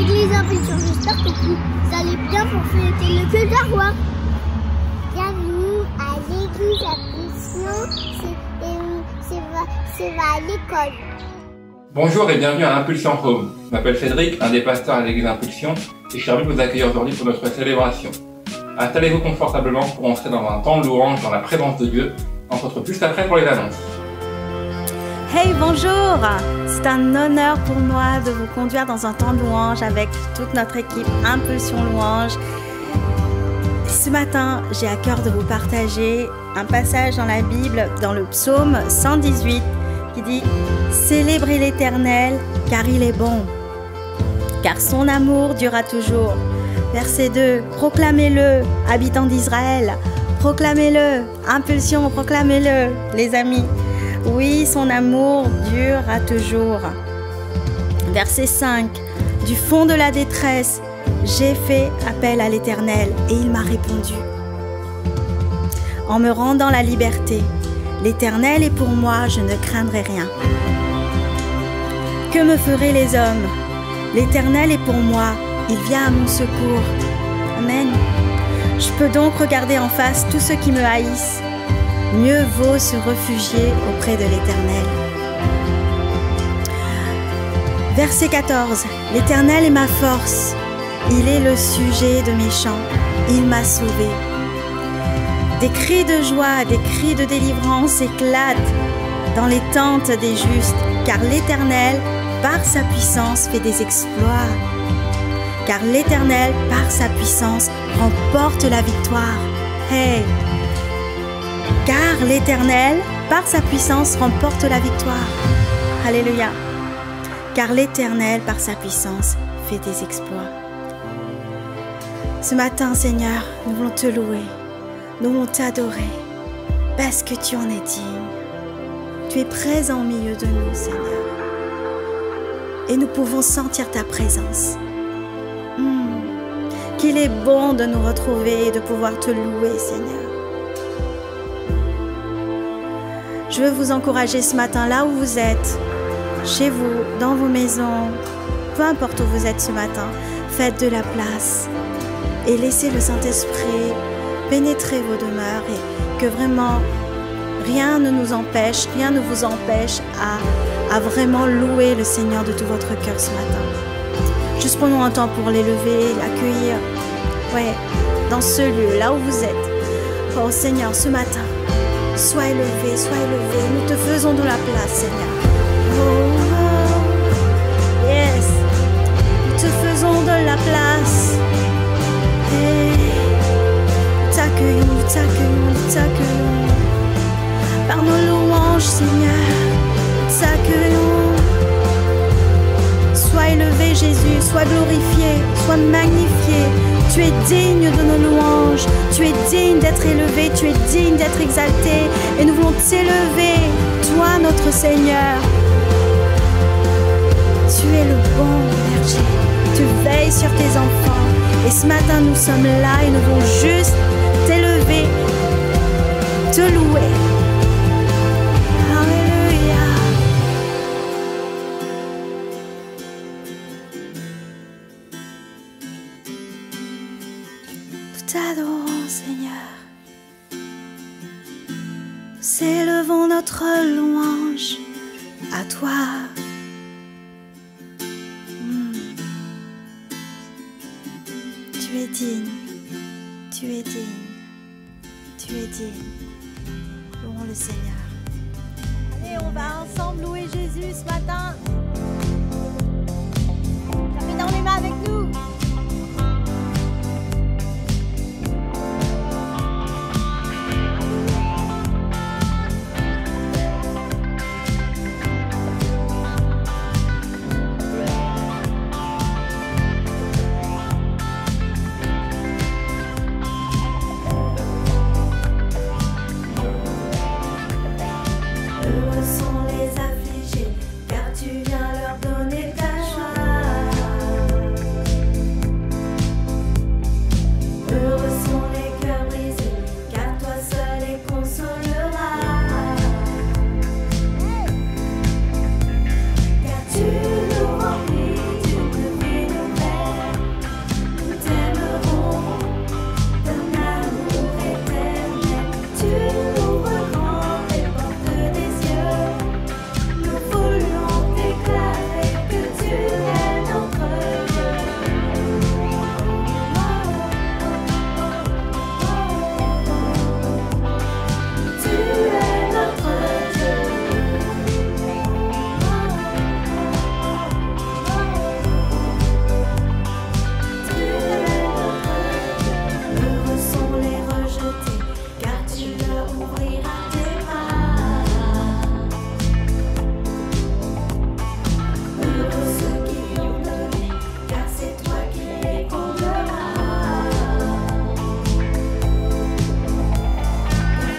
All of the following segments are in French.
l'église Impulsion, j'espère que vous allez bien pour fêter le culte à roi. Bienvenue à l'église Impulsion, c'est à l'école. Bonjour et bienvenue à Impulsion Home. Je m'appelle Cédric, un des pasteurs à l'église Impulsion, et je suis ravi de vous accueillir aujourd'hui pour notre célébration. Installez-vous confortablement pour entrer dans un temps de louange dans la présence de Dieu. On se retrouve juste après pour les annonces. Hey, bonjour! C'est un honneur pour moi de vous conduire dans un temps de louange avec toute notre équipe Impulsion Louange. Ce matin, j'ai à cœur de vous partager un passage dans la Bible, dans le psaume 118, qui dit « Célébrez l'Éternel, car il est bon, car son amour durera toujours. » Verset 2, « Proclamez-le, habitants d'Israël, proclamez-le, Impulsion, proclamez-le, les amis. » Oui, son amour durera toujours. Verset 5. Du fond de la détresse, j'ai fait appel à l'Éternel et il m'a répondu. En me rendant la liberté, l'Éternel est pour moi, je ne craindrai rien. Que me feraient les hommes? L'Éternel est pour moi, il vient à mon secours. Amen. Je peux donc regarder en face tous ceux qui me haïssent. Mieux vaut se réfugier auprès de l'Éternel. Verset 14. L'Éternel est ma force. Il est le sujet de mes chants. Il m'a sauvé. Des cris de joie, des cris de délivrance éclatent dans les tentes des justes, car l'Éternel, par sa puissance, fait des exploits. Car l'Éternel, par sa puissance, remporte la victoire. Hey! Car l'Éternel, par sa puissance, remporte la victoire. Alléluia. Car l'Éternel, par sa puissance, fait des exploits. Ce matin, Seigneur, nous voulons te louer. Nous voulons t'adorer. Parce que tu en es digne. Tu es présent au milieu de nous, Seigneur. Et nous pouvons sentir ta présence. Qu'il est bon de nous retrouver et de pouvoir te louer, Seigneur. Je veux vous encourager ce matin, là où vous êtes, chez vous, dans vos maisons, peu importe où vous êtes ce matin, faites de la place et laissez le Saint-Esprit pénétrer vos demeures et que vraiment rien ne nous empêche, rien ne vous empêche à vraiment louer le Seigneur de tout votre cœur ce matin. Juste prenons un temps pour l'élever, l'accueillir, ouais, dans ce lieu, là où vous êtes. Oh Seigneur, ce matin, sois élevé, nous te faisons de la place, Seigneur. Oh, yes, nous te faisons de la place. Hey, nous t'accueillons, nous t'accueillons. Par nos louanges, Seigneur, nous t'accueillons. Sois élevé, Jésus, sois glorifié, sois magnifié. Tu es digne de nos louanges, tu es digne d'être élevé, tu es digne d'être exalté. Et nous voulons t'élever, toi notre Seigneur. Tu es le bon berger, tu veilles sur tes enfants. Et ce matin nous sommes là et nous voulons juste t'élever, te louer. Alléluia. T'adorons, Seigneur. Nous élevons notre louange à toi. Tu es digne, tu es digne, tu es digne. Louons le Seigneur. Allez, on va ensemble louer Jésus ce matin. Tapez dans les mains avec nous. Heureux sont les affligés, car tu viens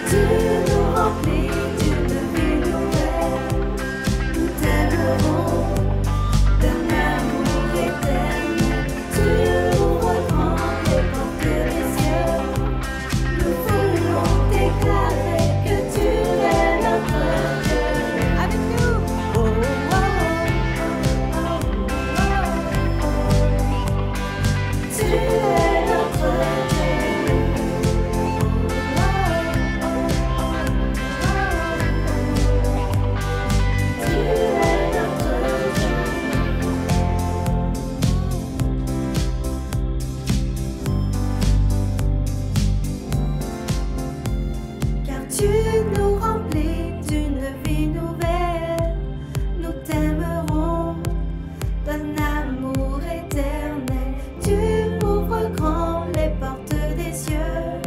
Tu nous remplis d'une vie nouvelle. Nous t'aimerons d'un amour éternel. Tu ouvres grand les portes des cieux. Nous voulons déclarer que tu es notre Dieu. Avec nous. Oh, oh, oh, oh, oh, oh. Tu es notre Dieu. Tu es notre Dieu. Car tu nous remplis d'une vie nouvelle, nous t'aimerons d'un amour éternel. Tu ouvres grand les portes des cieux,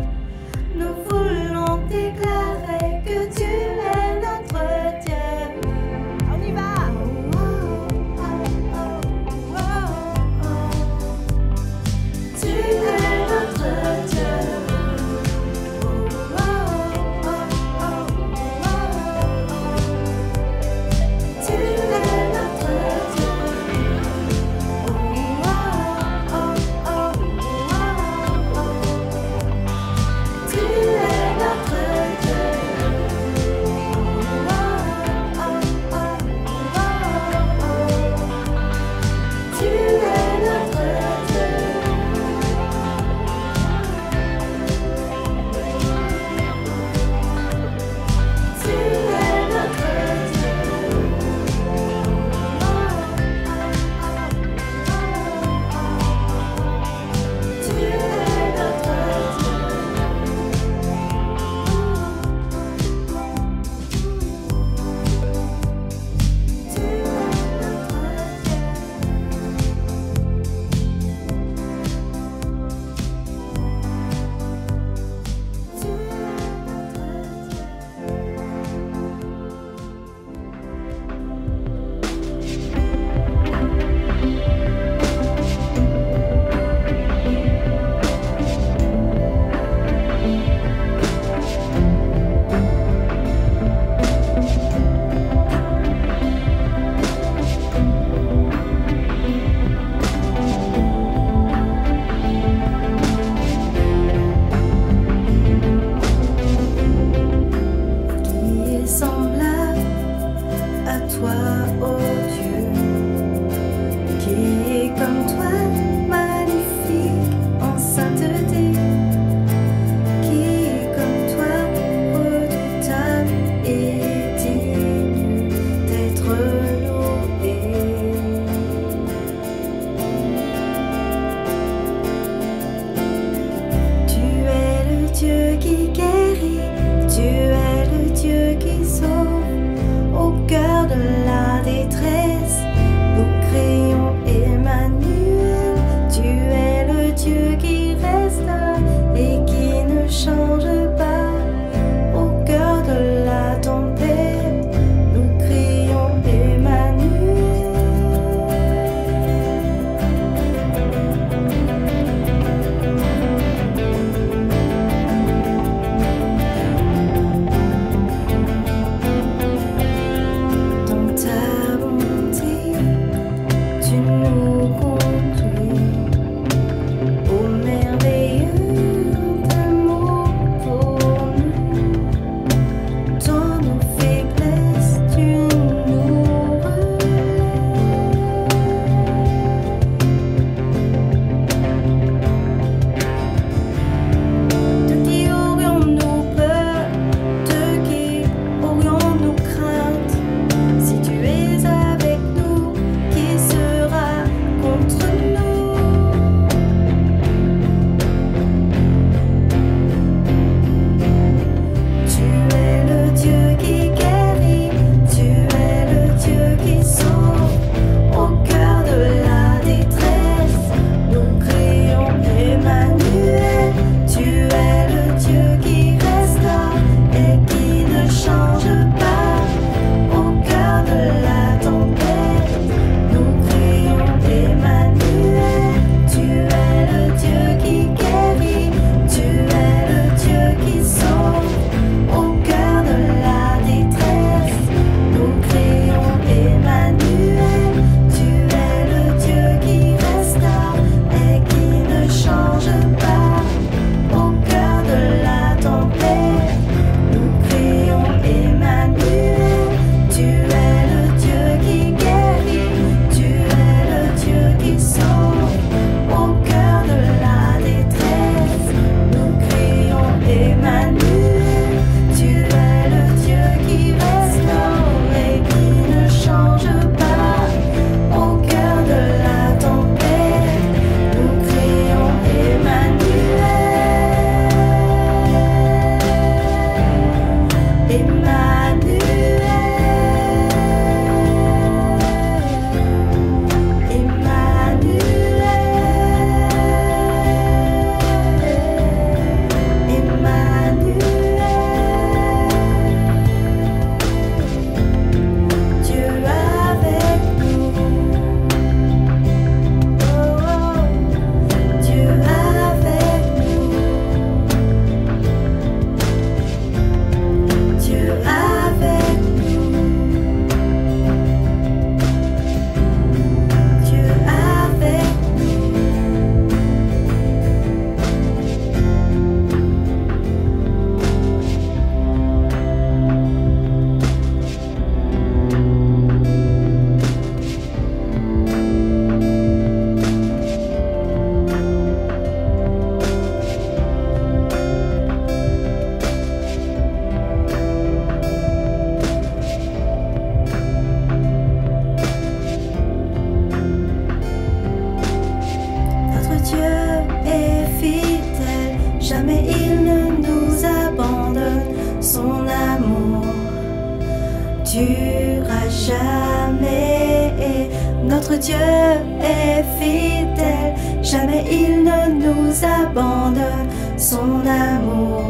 nous voulons déclarer que tu es notre Dieu. On y va! Tu es notre Dieu. Tu es notre Dieu. son amour durera jamais. Notre Dieu est fidèle, jamais il ne nous abandonne. Son amour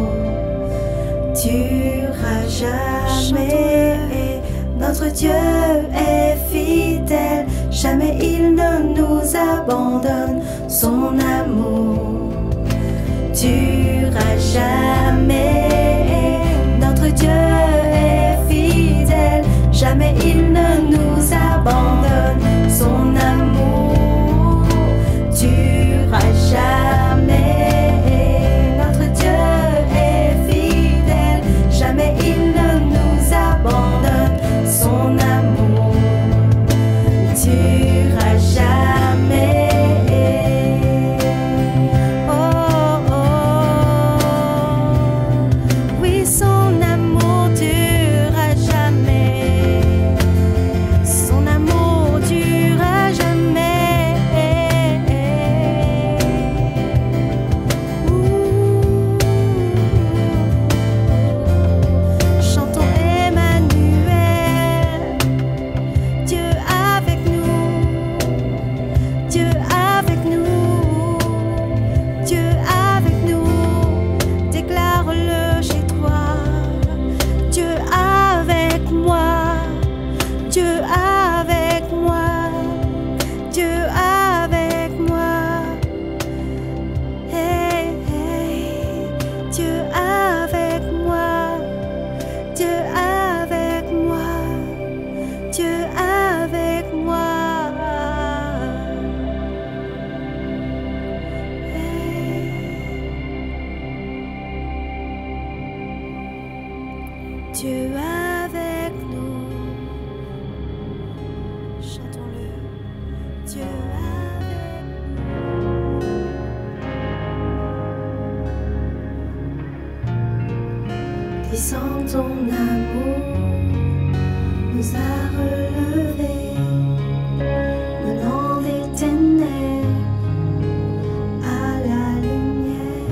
durera jamais. Notre Dieu est fidèle, jamais il ne nous abandonne. Son amour durera jamais. Notre Dieu est fidèle, jamais il ne nous abandonne. Son amour durera jamais. Notre Dieu est fidèle, jamais il ne nous abandonne. Son amour durera jamais. Oh, oh, oui, son amour durera jamais. Son amour durera jamais. Chantons Emmanuel, Dieu avec nous, Dieu avec nous, Dieu avec nous. Déclare-le chez toi, Dieu avec moi, Dieu avec moi, Dieu avec moi. Hey, hey, Dieu avec moi, Dieu avec moi, Dieu avec moi. Hey. Dieu avec nous, chantons-le. Dieu avec nous. Descends, ton amour nous a relevés, menant des ténèbres à la lumière,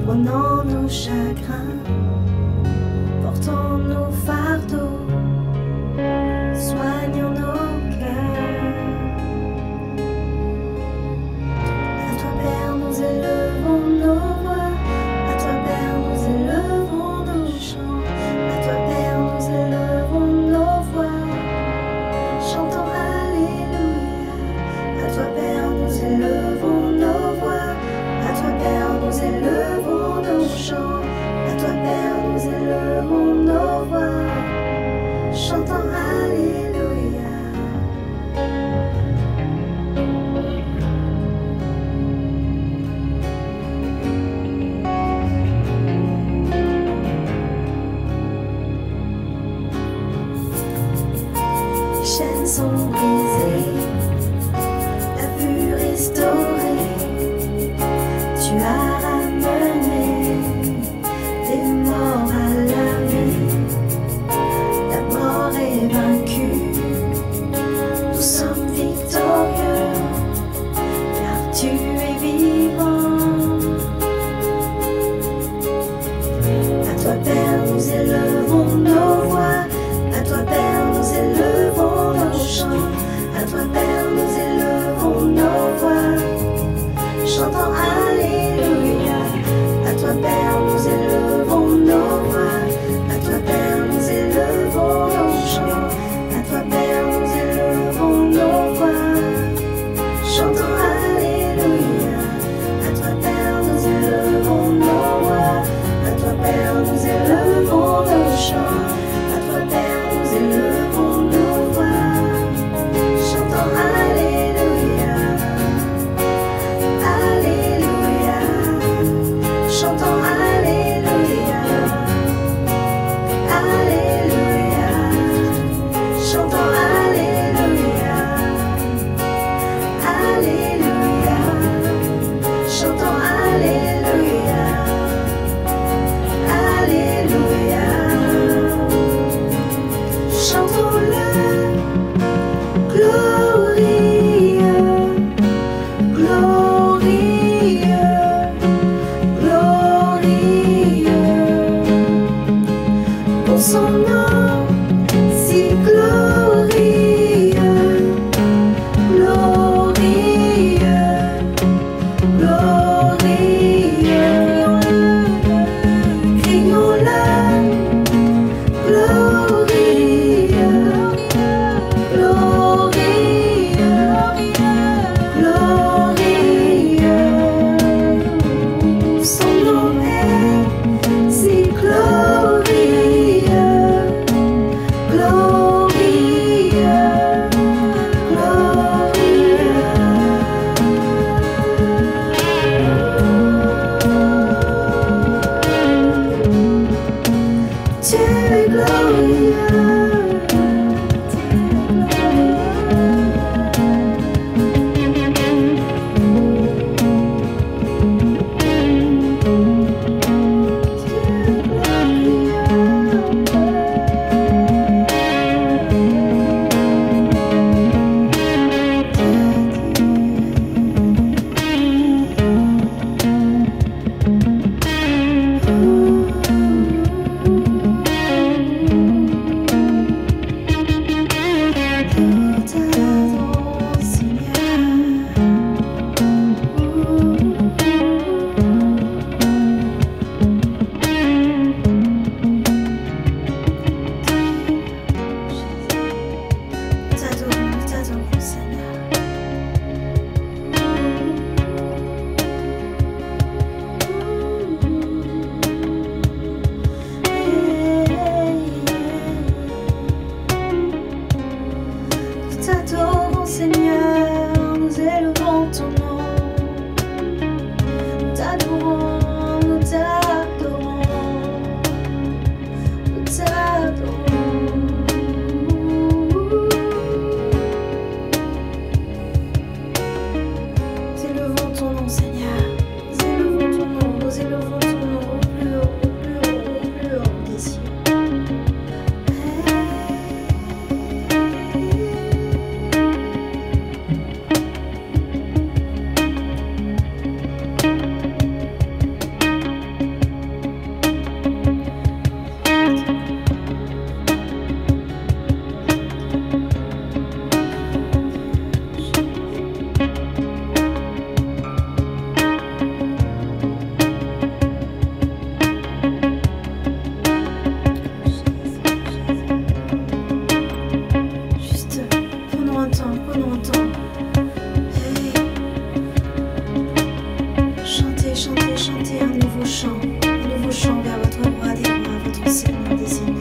prenant nos chagrins, portant nos fardeaux, soignant nos cœurs. À toi, Père, nous élevons nos voix. À toi, Père, nous élevons nos chants. À toi, Père, nous élevons nos voix. Chantons Alléluia. À toi, Père, nous élevons nos voix. À toi, Père, nous élevons nos chants. À toi, Père, nous élevons nos voix. Chantons Alléluia. Les chaînes sont brisées, la vue restaurée. Tu as ramené des morts à la vie. La mort est vaincue, nous sommes victorieux, car tu es vivant. À toi, Père, nous élevons nos voix. À toi, Père, nous élevons nos chants. son nom si glorieux, glorieux, glorieux. Crions-le, glorieux, glorieux, glorieux. Son nom est si glorieux, glorieux, glorieux. Tu es glorieux. Seigneur, nous élevons ton nom. Nous t'adorons, nous t'adorons, nous t'adorons. Nous élevons ton nom, Seigneur. Nous élevons ton nom, nous élevons ton nom au plus haut, au plus haut, au plus haut des cieux. Prenons un temps. Hey. Chantez, chantez, chantez un nouveau chant vers votre roi des rois, votre Seigneur des seigneurs.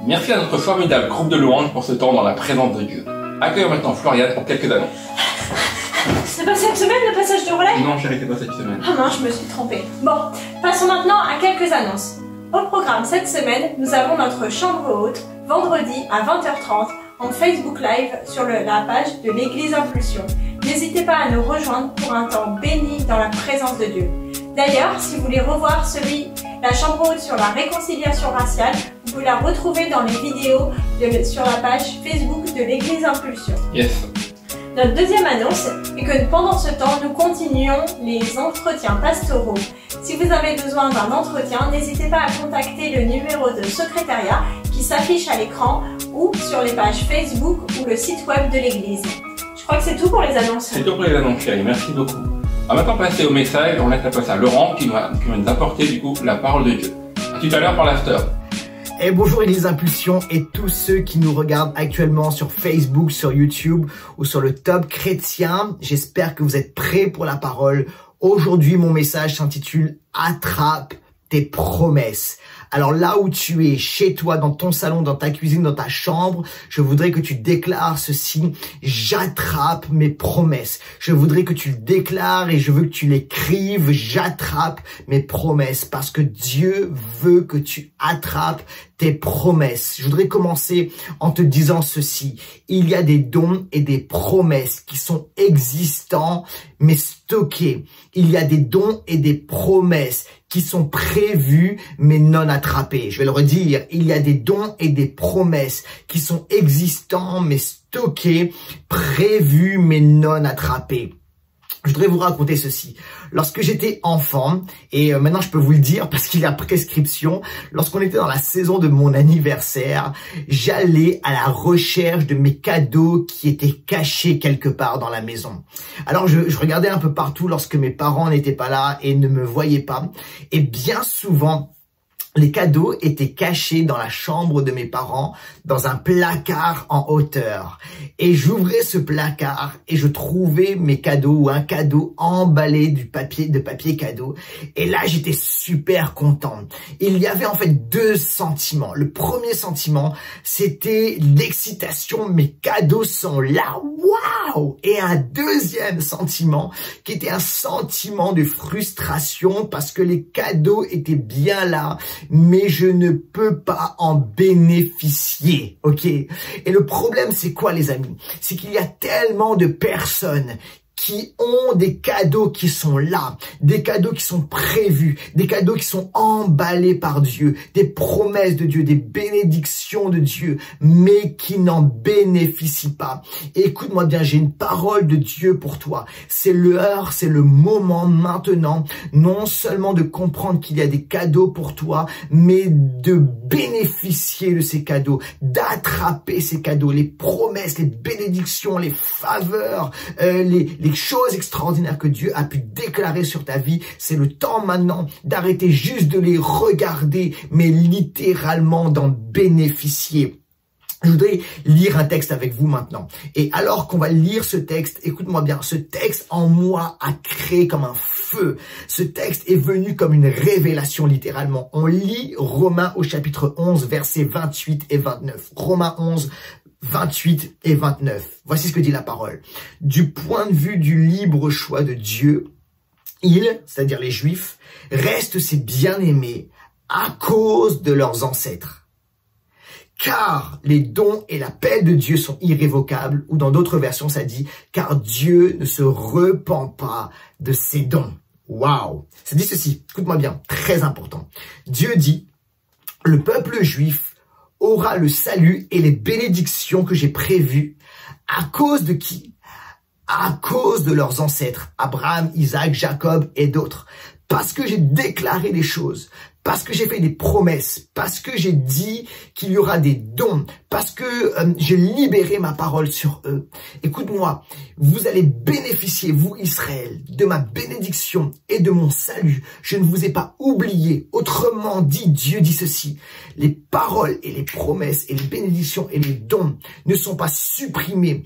Merci à notre formidable groupe de louanges pour ce temps dans la présence de Dieu. Accueillons maintenant Floriane pour quelques annonces. C'est pas cette semaine le passage de relais? Non chérie, c'est pas cette semaine. Ah non, je me suis trompée. Bon, passons maintenant à quelques annonces. Au programme cette semaine, nous avons notre chambre haute, vendredi à 20h30, en Facebook Live sur la page de l'Église Impulsion. N'hésitez pas à nous rejoindre pour un temps béni dans la présence de Dieu. D'ailleurs, si vous voulez revoir la chambre haute sur la réconciliation raciale, vous pouvez la retrouver dans les vidéos sur la page Facebook de l'Église Impulsion. Yes. Notre deuxième annonce est que pendant ce temps, nous continuons les entretiens pastoraux. Si vous avez besoin d'un entretien, n'hésitez pas à contacter le numéro de secrétariat qui s'affiche à l'écran ou sur les pages Facebook ou le site web de l'Église. Je crois que c'est tout pour les annonces. C'est tout pour les annonces chérie, merci beaucoup. On va maintenant passer au message, on laisse la place à Laurent qui va nous apporter du coup la parole de Dieu. À tout à l'heure pour l'after. Et bonjour Église Impulsion et tous ceux qui nous regardent actuellement sur Facebook, sur YouTube ou sur le Top Chrétien. J'espère que vous êtes prêts pour la parole. Aujourd'hui, mon message s'intitule « Attrape tes promesses ». Alors là où tu es, chez toi, dans ton salon, dans ta cuisine, dans ta chambre, je voudrais que tu déclares ceci: j'attrape mes promesses. Je voudrais que tu le déclares et je veux que tu l'écrives: j'attrape mes promesses, parce que Dieu veut que tu attrapes tes promesses. Je voudrais commencer en te disant ceci: il y a des dons et des promesses qui sont existants mais stockés. Il y a des dons et des promesses qui sont prévus mais non attrapés. Je vais le redire, il y a des dons et des promesses qui sont existants mais stockés, prévus mais non attrapés. Je voudrais vous raconter ceci. Lorsque j'étais enfant, et maintenant je peux vous le dire parce qu'il y a prescription, lorsqu'on était dans la saison de mon anniversaire, j'allais à la recherche de mes cadeaux qui étaient cachés quelque part dans la maison. Alors je regardais un peu partout lorsque mes parents n'étaient pas là et ne me voyaient pas. Et bien souvent, les cadeaux étaient cachés dans la chambre de mes parents, dans un placard en hauteur. Et j'ouvrais ce placard et je trouvais mes cadeaux ou un cadeau emballé de papier cadeau. Et là, j'étais super content. Il y avait en fait deux sentiments. Le premier sentiment, c'était l'excitation. Mes cadeaux sont là. Waouh! Et un deuxième sentiment qui était un sentiment de frustration parce que les cadeaux étaient bien là, mais je ne peux pas en bénéficier, ok? Et le problème, c'est quoi, les amis? C'est qu'il y a tellement de personnes qui ont des cadeaux qui sont là, des cadeaux qui sont prévus, des cadeaux qui sont emballés par Dieu, des promesses de Dieu, des bénédictions de Dieu, mais qui n'en bénéficient pas. Et écoute-moi bien, j'ai une parole de Dieu pour toi. C'est l'heure, c'est le moment maintenant, non seulement de comprendre qu'il y a des cadeaux pour toi, mais de bénéficier de ces cadeaux, d'attraper ces cadeaux, les promesses, les bénédictions, les faveurs, les choses extraordinaires que Dieu a pu déclarer sur ta vie. C'est le temps maintenant d'arrêter juste de les regarder, mais littéralement d'en bénéficier. Je voudrais lire un texte avec vous maintenant. Et alors qu'on va lire ce texte, écoute-moi bien, ce texte en moi a créé comme un feu. Ce texte est venu comme une révélation littéralement. On lit Romains au chapitre 11, versets 28 et 29. Romains 11, 28 et 29. Voici ce que dit la parole. Du point de vue du libre choix de Dieu, ils, c'est-à-dire les Juifs, restent ses bien-aimés à cause de leurs ancêtres. Car les dons et l'appel de Dieu sont irrévocables, ou dans d'autres versions ça dit, car Dieu ne se repent pas de ses dons. Waouh! Ça dit ceci, écoute-moi bien, très important. Dieu dit, le peuple juif aura le salut et les bénédictions que j'ai prévues. À cause de qui? À cause de leurs ancêtres, Abraham, Isaac, Jacob et d'autres. Parce que j'ai déclaré des choses, parce que j'ai fait des promesses, parce que j'ai dit qu'il y aura des dons, parce que j'ai libéré ma parole sur eux. Écoute-moi, vous allez bénéficier, vous Israël, de ma bénédiction et de mon salut. Je ne vous ai pas oublié. Autrement dit, Dieu dit ceci, les paroles et les promesses et les bénédictions et les dons ne sont pas supprimés.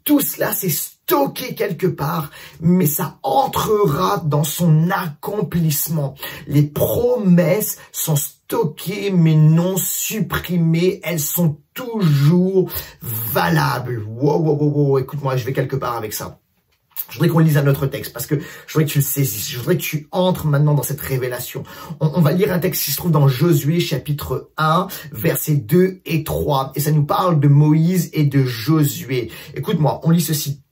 Tout cela, c'est stocké quelque part, mais ça entrera dans son accomplissement. Les promesses sont stockées, mais non supprimées. Elles sont toujours valables. Wow, écoute-moi, je vais quelque part avec ça. Je voudrais qu'on lise un autre texte parce que je voudrais que tu le saisisses. Je voudrais que tu entres maintenant dans cette révélation. On va lire un texte qui se trouve dans Josué chapitre 1, versets 2 et 3. Et ça nous parle de Moïse et de Josué. Écoute-moi, on lit ceci.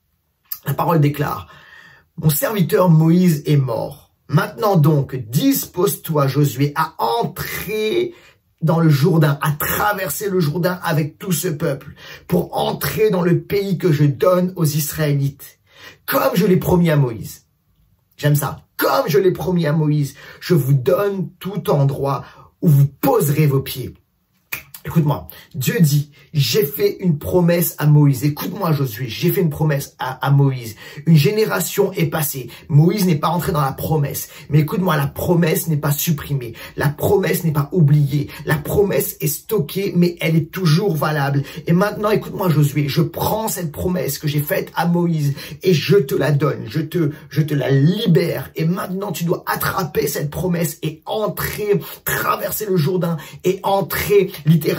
La parole déclare, « Mon serviteur Moïse est mort. Maintenant donc, dispose-toi, Josué, à entrer dans le Jourdain, à traverser le Jourdain avec tout ce peuple, pour entrer dans le pays que je donne aux Israélites. Comme je l'ai promis à Moïse. » J'aime ça. Comme je l'ai promis à Moïse, je vous donne tout endroit où vous poserez vos pieds. Écoute-moi, Dieu dit, j'ai fait une promesse à Moïse. Écoute-moi Josué, j'ai fait une promesse à Moïse. Une génération est passée. Moïse n'est pas entré dans la promesse. Mais écoute-moi, la promesse n'est pas supprimée. La promesse n'est pas oubliée. La promesse est stockée, mais elle est toujours valable. Et maintenant, écoute-moi Josué, je prends cette promesse que j'ai faite à Moïse et je te la donne. Je te la libère. Et maintenant, tu dois attraper cette promesse et entrer, traverser le Jourdain et entrer littéralement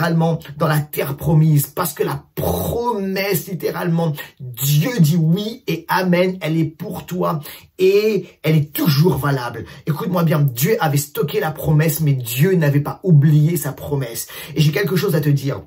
dans la terre promise, parce que la promesse, littéralement, Dieu dit oui et amen, elle est pour toi et elle est toujours valable. Écoute-moi bien, Dieu avait stocké la promesse, mais Dieu n'avait pas oublié sa promesse. Et j'ai quelque chose à te dire.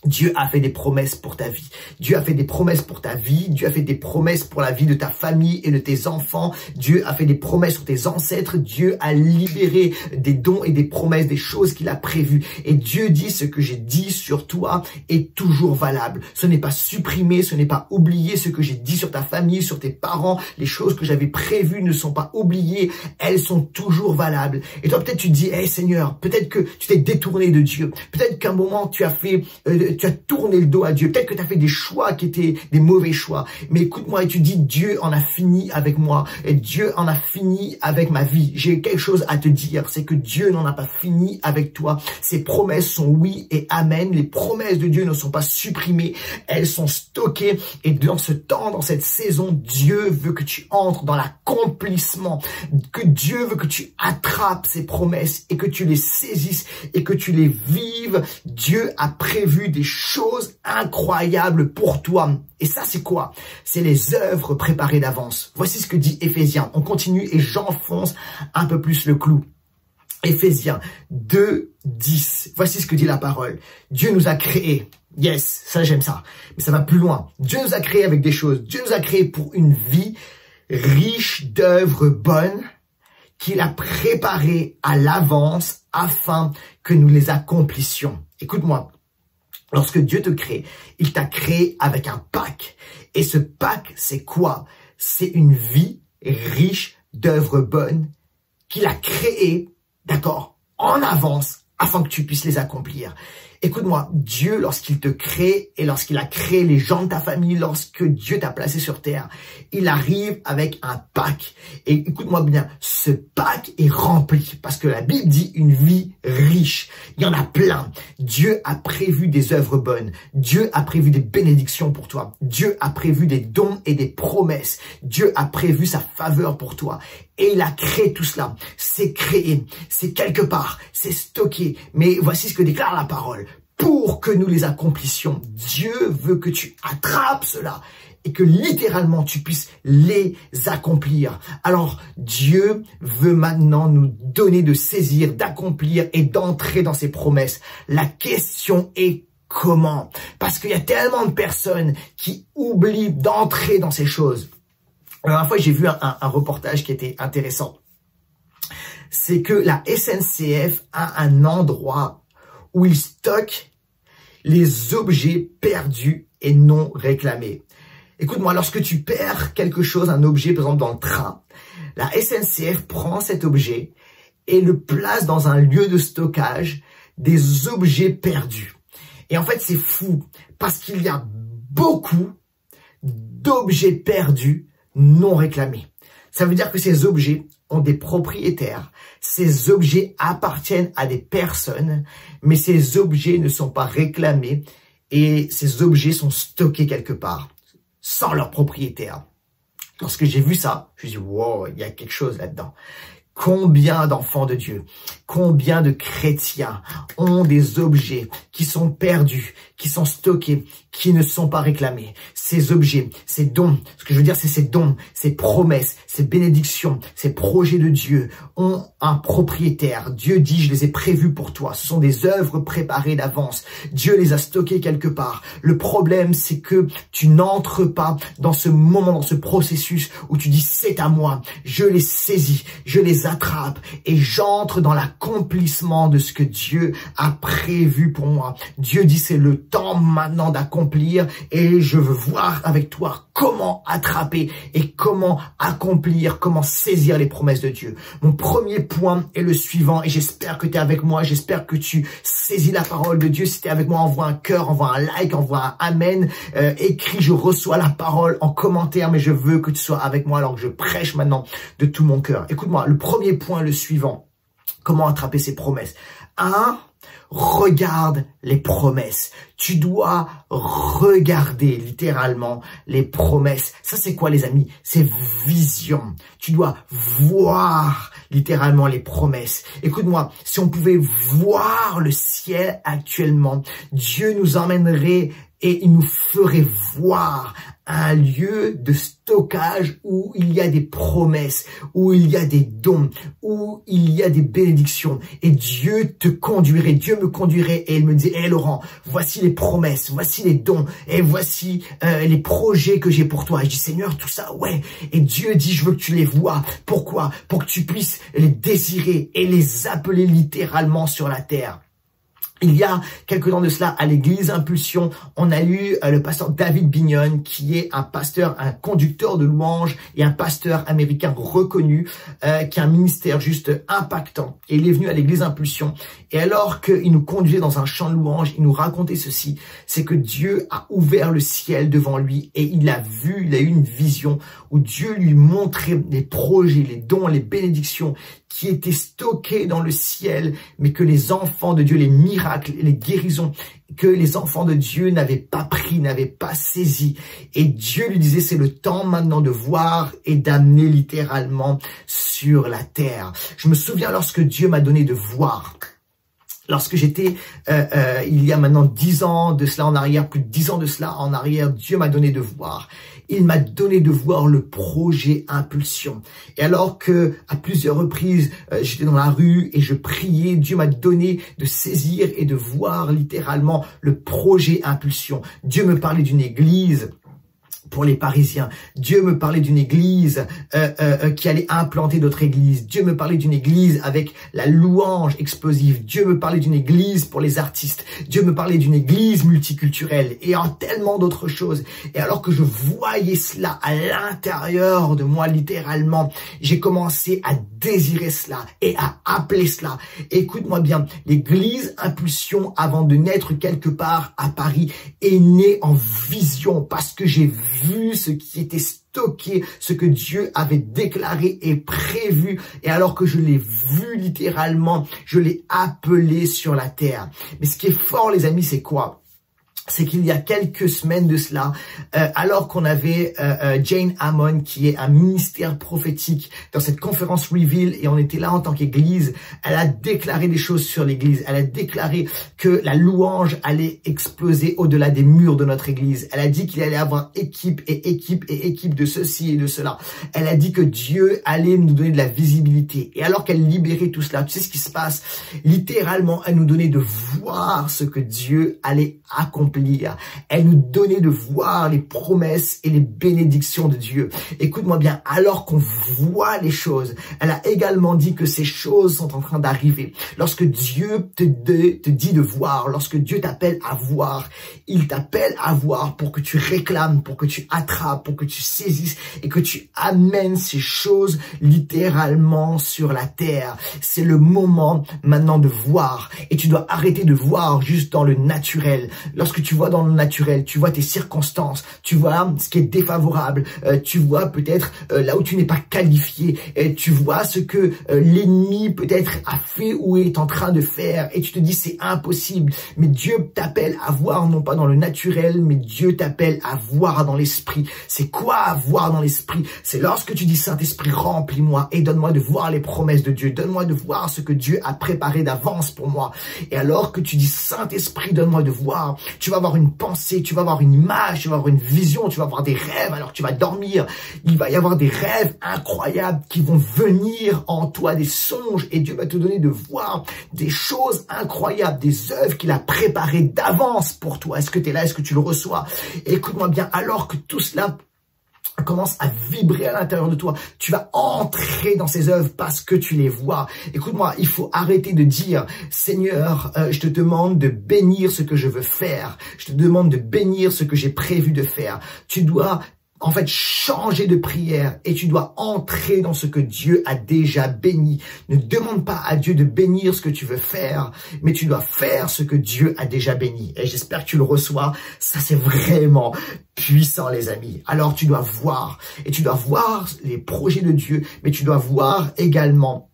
Dieu a fait des promesses pour ta vie. Dieu a fait des promesses pour ta vie. Dieu a fait des promesses pour la vie de ta famille et de tes enfants. Dieu a fait des promesses sur tes ancêtres. Dieu a libéré des dons et des promesses, des choses qu'il a prévues. Et Dieu dit, ce que j'ai dit sur toi est toujours valable. Ce n'est pas supprimé, ce n'est pas oublié. Ce que j'ai dit sur ta famille, sur tes parents, les choses que j'avais prévues ne sont pas oubliées. Elles sont toujours valables. Et toi, peut-être tu te dis, hey Seigneur, peut-être que tu t'es détourné de Dieu. Peut-être qu'à un moment, tu as tourné le dos à Dieu. Peut-être que tu as fait des choix qui étaient des mauvais choix. Mais écoute-moi et tu dis, Dieu en a fini avec moi. Et Dieu en a fini avec ma vie. J'ai quelque chose à te dire. C'est que Dieu n'en a pas fini avec toi. Ses promesses sont oui et amen. Les promesses de Dieu ne sont pas supprimées. Elles sont stockées. Et dans ce temps, dans cette saison, Dieu veut que tu entres dans l'accomplissement. Que Dieu veut que tu attrapes ces promesses et que tu les saisisses et que tu les vives. Dieu a prévu des choses incroyables pour toi. Et ça, c'est quoi? C'est les œuvres préparées d'avance. Voici ce que dit Éphésiens. On continue et j'enfonce un peu plus le clou. Éphésiens 2, 10. Voici ce que dit la parole. Dieu nous a créés. Yes, ça j'aime ça. Mais ça va plus loin. Dieu nous a créés avec des choses. Dieu nous a créés pour une vie riche d'œuvres bonnes qu'il a préparées à l'avance afin que nous les accomplissions. Écoute-moi. Lorsque Dieu te crée, il t'a créé avec un pack. Et ce pack, c'est quoi? C'est une vie riche d'œuvres bonnes qu'il a créées, d'accord, en avance, afin que tu puisses les accomplir. Écoute-moi, Dieu, lorsqu'il te crée et lorsqu'il a créé les gens de ta famille, lorsque Dieu t'a placé sur terre, il arrive avec un pack. Et écoute-moi bien, ce pack est rempli parce que la Bible dit une vie riche. Il y en a plein. Dieu a prévu des œuvres bonnes. Dieu a prévu des bénédictions pour toi. Dieu a prévu des dons et des promesses. Dieu a prévu sa faveur pour toi. Et il a créé tout cela. C'est créé, c'est quelque part, c'est stocké. Mais voici ce que déclare la parole. Pour que nous les accomplissions, Dieu veut que tu attrapes cela et que littéralement tu puisses les accomplir. Alors Dieu veut maintenant nous donner de saisir, d'accomplir et d'entrer dans ses promesses. La question est comment? Parce qu'il y a tellement de personnes qui oublient d'entrer dans ces choses. La dernière fois, j'ai vu un reportage qui était intéressant. C'est que la SNCF a un endroit où il stocke les objets perdus et non réclamés. Écoute-moi, lorsque tu perds quelque chose, un objet, par exemple dans le train, la SNCF prend cet objet et le place dans un lieu de stockage des objets perdus. Et en fait, c'est fou parce qu'il y a beaucoup d'objets perdus non réclamés. Ça veut dire que ces objets ont des propriétaires. Ces objets appartiennent à des personnes, mais ces objets ne sont pas réclamés et ces objets sont stockés quelque part, sans leur propriétaire. Lorsque j'ai vu ça, je me suis dit, wow, il y a quelque chose là-dedans. Combien d'enfants de Dieu, combien de chrétiens ont des objets qui sont perdus, qui sont stockés, qui ne sont pas réclamés. Ces objets, ces dons, ce que je veux dire, c'est ces dons, ces promesses, ces bénédictions, ces projets de Dieu ont un propriétaire. Dieu dit, je les ai prévus pour toi. Ce sont des œuvres préparées d'avance. Dieu les a stockées quelque part. Le problème, c'est que tu n'entres pas dans ce moment, dans ce processus où tu dis, c'est à moi. Je les saisis, je les attrape et j'entre dans l'accomplissement de ce que Dieu a prévu pour moi. Dieu dit, c'est le temps maintenant d'accomplir et je veux voir avec toi comment attraper et comment accomplir, comment saisir les promesses de Dieu. Mon premier point est le suivant et j'espère que tu es avec moi, j'espère que tu saisis la parole de Dieu. Si tu es avec moi, envoie un cœur, envoie un like, envoie un amen, écris je reçois la parole en commentaire, mais je veux que tu sois avec moi alors que je prêche maintenant de tout mon cœur. Écoute-moi, le premier point, le suivant, comment attraper ces promesses. 1. Regarde les promesses. Tu dois regarder littéralement les promesses. Ça, c'est quoi, les amis? C'est vision. Tu dois voir littéralement les promesses. Écoute-moi, si on pouvait voir le ciel actuellement, Dieu nous emmènerait et il nous ferait voir un lieu de stockage où il y a des promesses, où il y a des dons, où il y a des bénédictions. Et Dieu te conduirait, Dieu me conduirait et il me dit, hé Laurent, voici les promesses, voici les dons et voici les projets que j'ai pour toi. Et je dis, Seigneur, tout ça, ouais. Et Dieu dit, je veux que tu les vois. Pourquoi? Pour que tu puisses les désirer et les appeler littéralement sur la terre. Il y a quelques temps de cela, à l'église Impulsion, on a eu le pasteur David Bignon, qui est un pasteur, un conducteur de louanges et un pasteur américain reconnu, qui a un ministère juste impactant. Et il est venu à l'église Impulsion. Et alors qu'il nous conduisait dans un chant de louanges, il nous racontait ceci, c'est que Dieu a ouvert le ciel devant lui et il a vu, il a eu une vision où Dieu lui montrait les projets, les dons, les bénédictions qui étaient stockés dans le ciel, mais que les enfants de Dieu, les miracles, les guérisons, que les enfants de Dieu n'avaient pas pris, n'avaient pas saisi. Et Dieu lui disait, c'est le temps maintenant de voir et d'amener littéralement sur la terre. Je me souviens lorsque Dieu m'a donné de voir. Lorsque j'étais, il y a maintenant 10 ans de cela en arrière, plus de 10 ans de cela en arrière, Dieu m'a donné de voir. Il m'a donné de voir le projet Impulsion. Et alors que, à plusieurs reprises, j'étais dans la rue et je priais, Dieu m'a donné de saisir et de voir littéralement le projet Impulsion. Dieu me parlait d'une église pour les Parisiens. Dieu me parlait d'une église qui allait implanter d'autres églises. Dieu me parlait d'une église avec la louange explosive. Dieu me parlait d'une église pour les artistes. Dieu me parlait d'une église multiculturelle et en tellement d'autres choses. Et alors que je voyais cela à l'intérieur de moi, littéralement, j'ai commencé à désirer cela et à appeler cela. Écoute-moi bien, l'église Impulsion, avant de naître quelque part à Paris, est née en vision parce que j'ai vu ce qui était stocké, ce que Dieu avait déclaré et prévu. Et alors que je l'ai vu littéralement, je l'ai appelé sur la terre. Mais ce qui est fort, les amis, c'est quoi? C'est qu'il y a quelques semaines de cela, alors qu'on avait Jane Hammond, qui est un ministère prophétique dans cette conférence Reveal, et on était là en tant qu'église, elle a déclaré des choses sur l'église. Elle a déclaré que la louange allait exploser au-delà des murs de notre église. Elle a dit qu'il allait avoir équipe et équipe et équipe de ceci et de cela. Elle a dit que Dieu allait nous donner de la visibilité. Et alors qu'elle libérait tout cela, tu sais ce qui se passe? Littéralement, elle nous donnait de voir ce que Dieu allait accomplir. Elle nous donnait de voir les promesses et les bénédictions de Dieu. Écoute-moi bien, alors qu'on voit les choses, elle a également dit que ces choses sont en train d'arriver. Lorsque Dieu te dit de voir, lorsque Dieu t'appelle à voir, il t'appelle à voir pour que tu réclames, pour que tu attrapes, pour que tu saisisses et que tu amènes ces choses littéralement sur la terre. C'est le moment maintenant de voir et tu dois arrêter de voir juste dans le naturel. Lorsque tu vois dans le naturel, tu vois tes circonstances, tu vois ce qui est défavorable, tu vois peut-être là où tu n'es pas qualifié, tu vois ce que l'ennemi peut-être a fait ou est en train de faire et tu te dis c'est impossible. Mais Dieu t'appelle à voir non pas dans le naturel, mais Dieu t'appelle à voir dans l'esprit. C'est quoi voir dans l'esprit? C'est lorsque tu dis Saint-Esprit, remplis-moi et donne-moi de voir les promesses de Dieu, donne-moi de voir ce que Dieu a préparé d'avance pour moi. Et alors que tu dis Saint-Esprit, donne-moi de voir, tu vas avoir une pensée, tu vas avoir une image, tu vas avoir une vision, tu vas avoir des rêves alors que tu vas dormir. Il va y avoir des rêves incroyables qui vont venir en toi, des songes, et Dieu va te donner de voir des choses incroyables, des œuvres qu'il a préparées d'avance pour toi. Est-ce que tu es là? Est-ce que tu le reçois? Écoute-moi bien, alors que tout cela commence à vibrer à l'intérieur de toi, tu vas entrer dans ces œuvres parce que tu les vois. Écoute-moi, il faut arrêter de dire Seigneur, je te demande de bénir ce que je veux faire. Je te demande de bénir ce que j'ai prévu de faire. Tu dois en fait changer de prière et tu dois entrer dans ce que Dieu a déjà béni. Ne demande pas à Dieu de bénir ce que tu veux faire, mais tu dois faire ce que Dieu a déjà béni. Et j'espère que tu le reçois. Ça, c'est vraiment puissant, les amis. Alors, tu dois voir. Et tu dois voir les projets de Dieu, mais tu dois voir également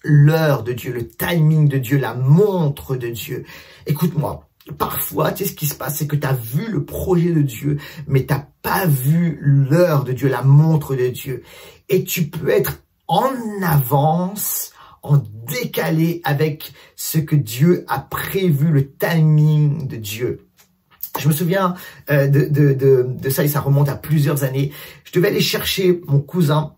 l'heure de Dieu, le timing de Dieu, la montre de Dieu. Écoute-moi. Parfois, tu sais ce qui se passe, c'est que tu as vu le projet de Dieu, mais tu n'as pas vu l'heure de Dieu, la montre de Dieu. Et tu peux être en avance, en décalé avec ce que Dieu a prévu, le timing de Dieu. Je me souviens de ça, et ça remonte à plusieurs années. Je devais aller chercher mon cousin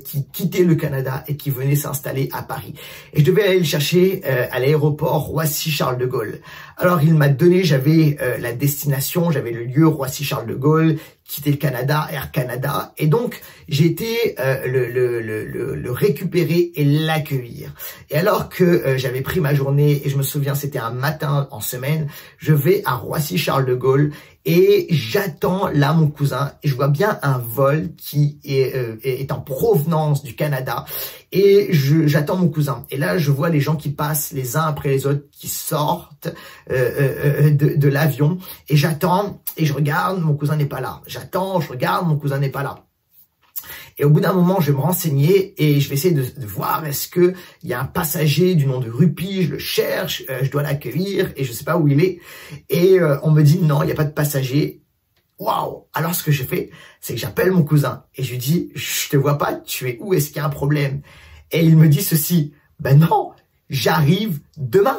qui quittait le Canada et qui venait s'installer à Paris. Et je devais aller le chercher à l'aéroport Roissy-Charles de Gaulle. Alors il m'a donné, j'avais la destination, j'avais le lieu Roissy-Charles de Gaulle, quitter le Canada, Air Canada. Et donc j'ai été le récupérer et l'accueillir. Et alors que j'avais pris ma journée, et je me souviens c'était un matin en semaine, je vais à Roissy-Charles de Gaulle. Et j'attends là mon cousin et je vois bien un vol qui est en provenance du Canada et j'attends mon cousin. Et là je vois les gens qui passent les uns après les autres qui sortent de l'avion et j'attends et je regarde, mon cousin n'est pas là. J'attends, je regarde, mon cousin n'est pas là. Et au bout d'un moment, je vais me renseigner et je vais essayer de voir est-ce que il y a un passager du nom de Rupi, je le cherche, je dois l'accueillir et je sais pas où il est. Et on me dit non, il n'y a pas de passager. Waouh! Alors ce que je fais, c'est que j'appelle mon cousin et je lui dis je te vois pas, tu es où? Est-ce qu'il y a un problème? Et il me dit ceci, ben non, j'arrive demain.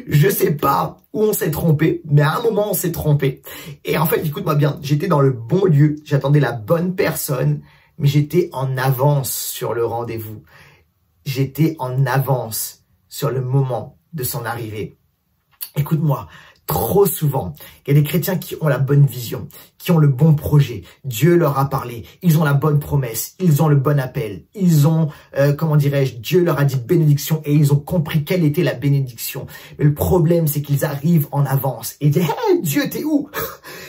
Je sais pas où on s'est trompé, mais à un moment on s'est trompé. Et en fait, écoute-moi bien, j'étais dans le bon lieu, j'attendais la bonne personne, mais j'étais en avance sur le rendez-vous. J'étais en avance sur le moment de son arrivée. Écoute-moi, Trop souvent, il y a des chrétiens qui ont la bonne vision, qui ont le bon projet. Dieu leur a parlé, ils ont la bonne promesse, ils ont le bon appel, ils ont, comment dirais-je, Dieu leur a dit bénédiction et ils ont compris quelle était la bénédiction. Mais le problème, c'est qu'ils arrivent en avance et disent hey, « Dieu, t'es où?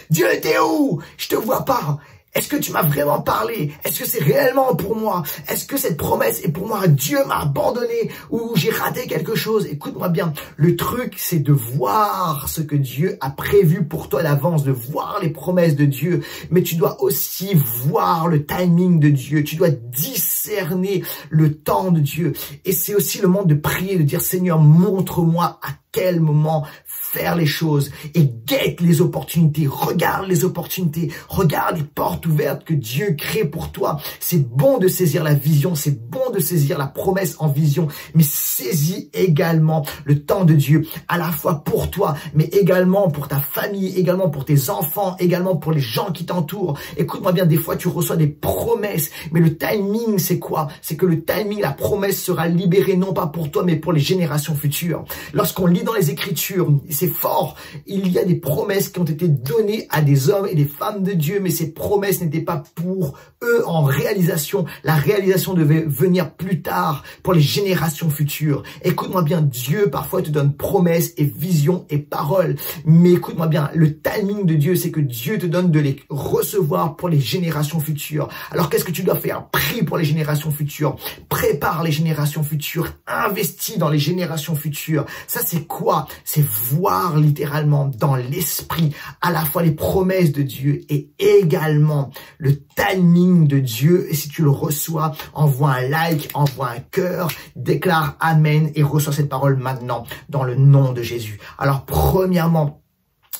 Dieu, t'es où? Je te vois pas. Est-ce que tu m'as vraiment parlé? Est-ce que c'est réellement pour moi? Est-ce que cette promesse est pour moi? Dieu m'a abandonné ou j'ai raté quelque chose? Écoute-moi bien, le truc c'est de voir ce que Dieu a prévu pour toi d'avance, de voir les promesses de Dieu, mais tu dois aussi voir le timing de Dieu, tu dois discerner le temps de Dieu. Et c'est aussi le moment de prier, de dire Seigneur, montre-moi à quel moment faire les choses et guette les opportunités, regarde les opportunités, regarde les portes ouvertes que Dieu crée pour toi. C'est bon de saisir la vision, c'est bon de saisir la promesse en vision, mais saisis également le temps de Dieu, à la fois pour toi, mais également pour ta famille, également pour tes enfants, également pour les gens qui t'entourent. Écoute-moi bien, des fois tu reçois des promesses, mais le timing c'est quoi? C'est que le timing, la promesse sera libérée non pas pour toi, mais pour les générations futures. Lorsqu'on lit dans les Écritures, c'est fort, il y a des promesses qui ont été données à des hommes et des femmes de Dieu, mais ces promesses n'étaient pas pour eux en réalisation. La réalisation devait venir plus tard pour les générations futures. Écoute-moi bien, Dieu parfois te donne promesses et visions et paroles, mais écoute-moi bien, le timing de Dieu, c'est que Dieu te donne de les recevoir pour les générations futures. Alors qu'est-ce que tu dois faire? Prie pour les générations futures, prépare les générations futures, investis dans les générations futures. Ça c'est quoi? C'est voir littéralement dans l'esprit à la fois les promesses de Dieu et également le timing de Dieu. Et si tu le reçois, envoie un like, envoie un cœur, déclare Amen et reçois cette parole maintenant dans le nom de Jésus. Alors premièrement,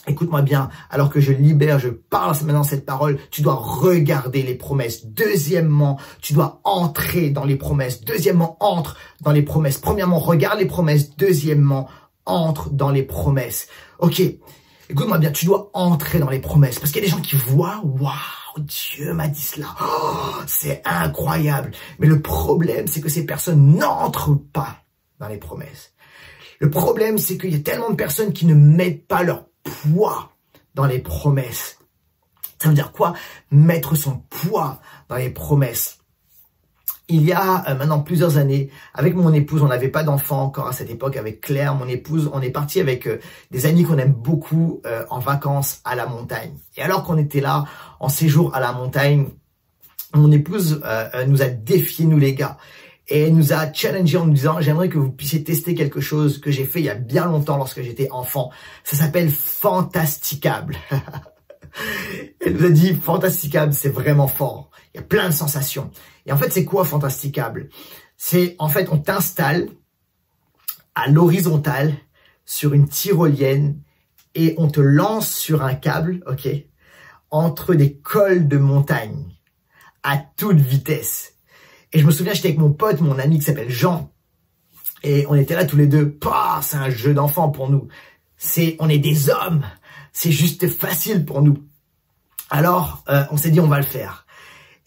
écoute-moi bien, alors que je libère, je parle maintenant cette parole, tu dois regarder les promesses. Deuxièmement, tu dois entrer dans les promesses. Deuxièmement, entre dans les promesses. Premièrement, regarde les promesses. Deuxièmement, entre dans les promesses. Ok, écoute-moi bien, tu dois entrer dans les promesses. Parce qu'il y a des gens qui voient, waouh, Dieu m'a dit cela. Oh, c'est incroyable. Mais le problème, c'est que ces personnes n'entrent pas dans les promesses. Le problème, c'est qu'il y a tellement de personnes qui ne mettent pas leur poids dans les promesses. Ça veut dire quoi? Mettre son poids dans les promesses. Il y a maintenant plusieurs années, avec mon épouse, on n'avait pas d'enfant encore à cette époque, avec Claire, mon épouse, on est parti avec des amis qu'on aime beaucoup en vacances à la montagne. Et alors qu'on était là, en séjour à la montagne, mon épouse nous a défiés, nous les gars. Et elle nous a challengé en nous disant, j'aimerais que vous puissiez tester quelque chose que j'ai fait il y a bien longtemps lorsque j'étais enfant. Ça s'appelle Fantasticable. Elle nous a dit, Fantasticable, c'est vraiment fort. Il y a plein de sensations. Et en fait, c'est quoi Fantasticable? C'est, en fait, on t'installe à l'horizontale sur une tyrolienne et on te lance sur un câble, ok, entre des cols de montagne à toute vitesse. Et je me souviens, j'étais avec mon pote, mon ami qui s'appelle Jean. Et on était là tous les deux. C'est un jeu d'enfant pour nous. On est des hommes. C'est juste facile pour nous. Alors, on s'est dit, on va le faire.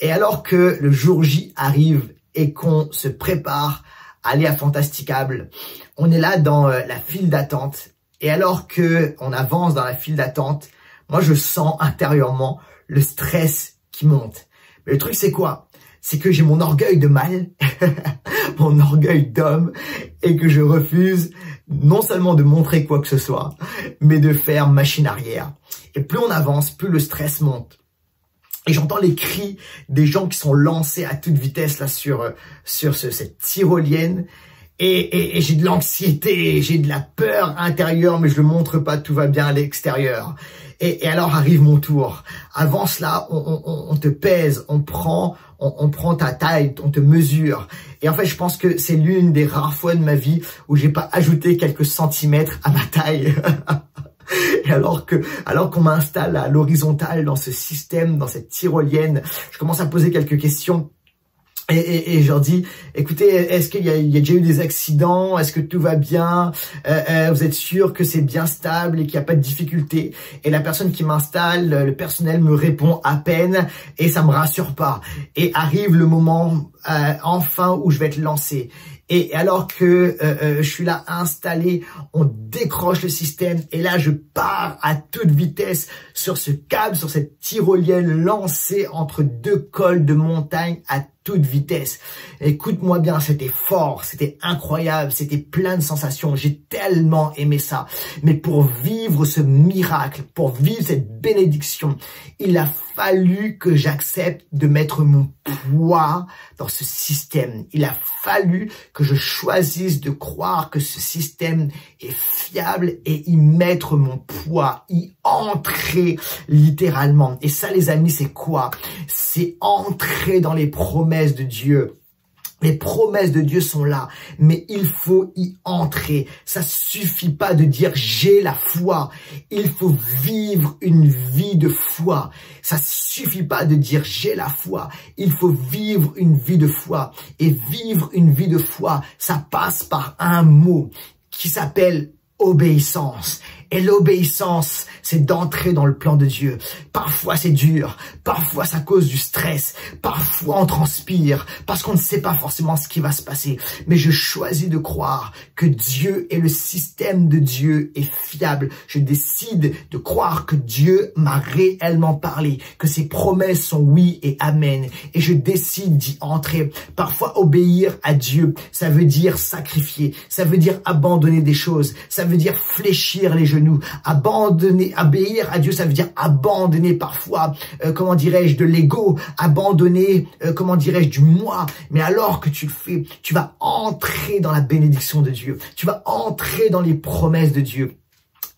Et alors que le jour J arrive et qu'on se prépare à aller à Fantasticable, on est là dans la file d'attente. Et alors que on avance dans la file d'attente, moi, je sens intérieurement le stress qui monte. Mais le truc, c'est quoi? C'est que j'ai mon orgueil de mâle, mon orgueil d'homme, et que je refuse non seulement de montrer quoi que ce soit, mais de faire machine arrière. Et plus on avance, plus le stress monte. Et j'entends les cris des gens qui sont lancés à toute vitesse là sur cette tyrolienne. Et j'ai de l'anxiété, j'ai de la peur intérieure, mais je le montre pas, tout va bien à l'extérieur. Et alors arrive mon tour. Avant cela, on te pèse, on prend ta taille, on te mesure. Et en fait, je pense que c'est l'une des rares fois de ma vie où j'ai pas ajouté quelques centimètres à ma taille. Et alors qu'on m'installe à l'horizontale dans ce système, dans cette tyrolienne, je commence à poser quelques questions. Et je leur dis, écoutez, est-ce qu'il y a déjà eu des accidents? Est-ce que tout va bien? Vous êtes sûr que c'est bien stable et qu'il n'y a pas de difficulté? Et la personne qui m'installe, le personnel me répond à peine et ça me rassure pas. Et arrive le moment enfin où je vais être lancé. Et alors que je suis là installé, on décroche le système et là je pars à toute vitesse sur ce câble, sur cette tyrolienne lancée entre deux cols de montagne à toute vitesse. Écoute-moi bien, c'était fort, c'était incroyable, c'était plein de sensations. J'ai tellement aimé ça. Mais pour vivre ce miracle, pour vivre cette bénédiction, il a fallu que j'accepte de mettre mon poids dans ce système. Il a fallu que je choisisse de croire que ce système est fiable et y mettre mon poids, y entrer littéralement. Et ça, les amis, c'est quoi? C'est entrer dans les promesses de Dieu. Les promesses de Dieu sont là, mais il faut y entrer. Ça suffit pas de dire j'ai la foi. Il faut vivre une vie de foi. Ça suffit pas de dire j'ai la foi. Il faut vivre une vie de foi. Et vivre une vie de foi, ça passe par un mot qui s'appelle obéissance. Et l'obéissance, c'est d'entrer dans le plan de Dieu. Parfois, c'est dur. Parfois, ça cause du stress. Parfois, on transpire parce qu'on ne sait pas forcément ce qui va se passer. Mais je choisis de croire que Dieu et le système de Dieu est fiable. Je décide de croire que Dieu m'a réellement parlé, que ses promesses sont oui et amen. Et je décide d'y entrer. Parfois, obéir à Dieu, ça veut dire sacrifier. Ça veut dire abandonner des choses. Ça veut dire fléchir les genoux. Abandonner, obéir à Dieu, ça veut dire abandonner parfois, comment dirais-je, de l'ego, abandonner, comment dirais-je, du moi. Mais alors que tu le fais, tu vas entrer dans la bénédiction de Dieu. Tu vas entrer dans les promesses de Dieu.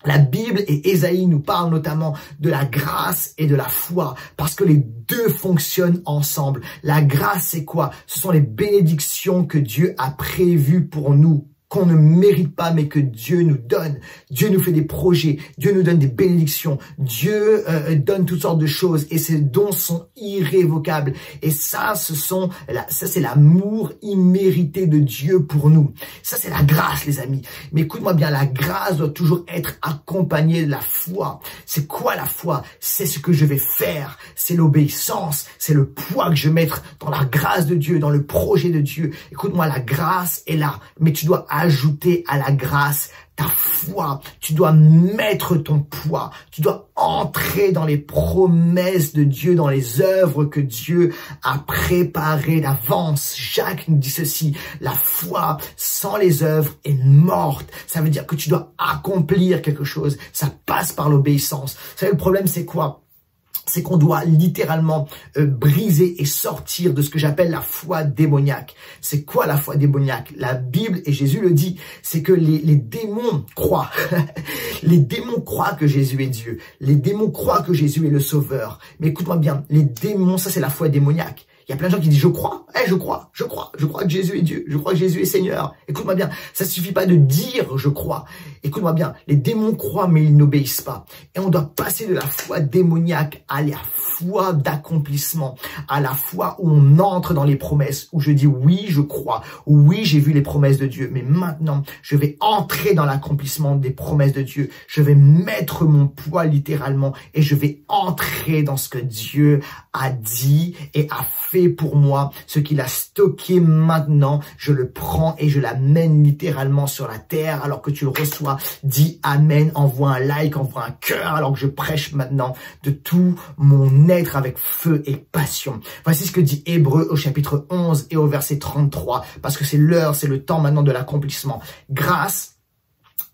La Bible et Ésaïe nous parlent notamment de la grâce et de la foi, parce que les deux fonctionnent ensemble. La grâce, c'est quoi? Ce sont les bénédictions que Dieu a prévues pour nous, qu'on ne mérite pas, mais que Dieu nous donne. Dieu nous fait des projets, Dieu nous donne des bénédictions, Dieu donne toutes sortes de choses et ces dons sont irrévocables. Et ça, c'est l'amour immérité de Dieu pour nous. Ça, c'est la grâce, les amis. Mais écoute-moi bien, la grâce doit toujours être accompagnée de la foi. C'est quoi la foi? C'est ce que je vais faire, c'est l'obéissance, c'est le poids que je vais mettre dans la grâce de Dieu, dans le projet de Dieu. Écoute-moi, la grâce est là, mais tu dois ajouter à la grâce ta foi. Tu dois mettre ton poids. Tu dois entrer dans les promesses de Dieu, dans les œuvres que Dieu a préparées d'avance. Jacques nous dit ceci: la foi sans les œuvres est morte. Ça veut dire que tu dois accomplir quelque chose. Ça passe par l'obéissance. Vous savez, le problème, c'est quoi? C'est qu'on doit littéralement briser et sortir de ce que j'appelle la foi démoniaque. C'est quoi la foi démoniaque? La Bible, et Jésus le dit, c'est que les démons croient. Les démons croient que Jésus est Dieu. Les démons croient que Jésus est le Sauveur. Mais écoute-moi bien, les démons, ça c'est la foi démoniaque. Il y a plein de gens qui disent je crois que Jésus est Dieu, je crois que Jésus est Seigneur. Écoute-moi bien, ça suffit pas de dire je crois. Écoute-moi bien, les démons croient mais ils n'obéissent pas. Et on doit passer de la foi démoniaque à la foi d'accomplissement, à la foi où on entre dans les promesses, où je dis oui je crois, oui j'ai vu les promesses de Dieu, mais maintenant je vais entrer dans l'accomplissement des promesses de Dieu. Je vais mettre mon poids littéralement et je vais entrer dans ce que Dieu a dit et a fait pour moi, ce qu'il a stocké maintenant, je le prends et je l'amène littéralement sur la terre. Alors que tu le reçois, dis amen, envoie un like, envoie un cœur, alors que je prêche maintenant de tout mon être avec feu et passion. Voici ce que dit Hébreux au chapitre 11 et au verset 33, parce que c'est l'heure, c'est le temps maintenant de l'accomplissement. Grâce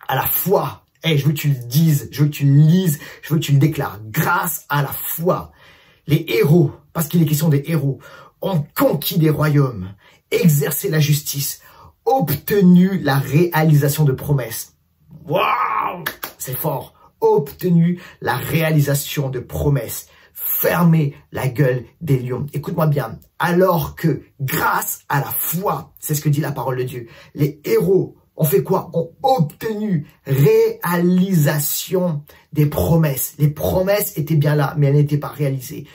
à la foi, je veux que tu le dises, je veux que tu le lises, je veux que tu le déclares. Grâce à la foi, les héros, parce qu'il est question des héros, ont conquis des royaumes, exercé la justice, obtenu la réalisation de promesses. Waouh, c'est fort. Obtenu la réalisation de promesses. Fermé la gueule des lions. Écoute-moi bien. Alors que grâce à la foi, c'est ce que dit la parole de Dieu, les héros ont fait quoi? Ont obtenu réalisation des promesses. Les promesses étaient bien là, mais elles n'étaient pas réalisées.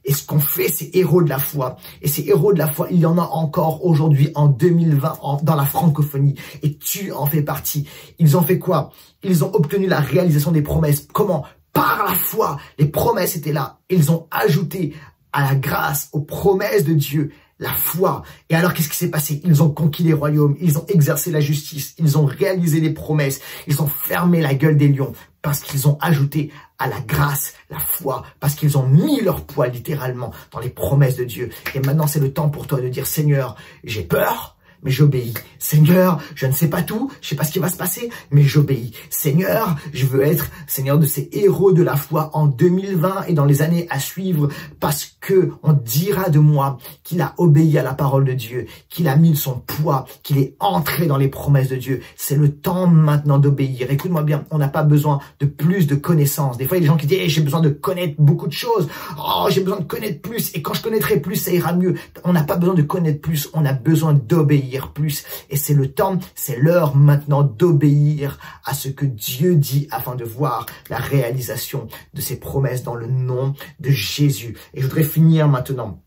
Et ce qu'on fait, ces héros de la foi. Et ces héros de la foi, il y en a encore aujourd'hui en 2020 dans la francophonie. Et tu en fais partie. Ils ont fait quoi? Ils ont obtenu la réalisation des promesses. Comment? Par la foi. Les promesses étaient là. Ils ont ajouté à la grâce, aux promesses de Dieu, la foi. Et alors, qu'est-ce qui s'est passé? Ils ont conquis les royaumes, ils ont exercé la justice, ils ont réalisé les promesses, ils ont fermé la gueule des lions parce qu'ils ont ajouté à la grâce, la foi, parce qu'ils ont mis leur poids littéralement dans les promesses de Dieu. Et maintenant, c'est le temps pour toi de dire, Seigneur, j'ai peur, mais j'obéis. Seigneur, je ne sais pas tout, je ne sais pas ce qui va se passer, mais j'obéis. Seigneur, je veux être, Seigneur, de ces héros de la foi en 2020 et dans les années à suivre, parce que on dira de moi qu'il a obéi à la parole de Dieu, qu'il a mis son poids, qu'il est entré dans les promesses de Dieu. C'est le temps maintenant d'obéir. Écoute-moi bien, on n'a pas besoin de plus de connaissances. Des fois, il y a des gens qui disent, hey, j'ai besoin de connaître beaucoup de choses. Oh, j'ai besoin de connaître plus. Et quand je connaîtrai plus, ça ira mieux. On n'a pas besoin de connaître plus, on a besoin d'obéir plus. Et c'est le temps, c'est l'heure maintenant d'obéir à ce que Dieu dit afin de voir la réalisation de ses promesses dans le nom de Jésus. Et je voudrais finir maintenant.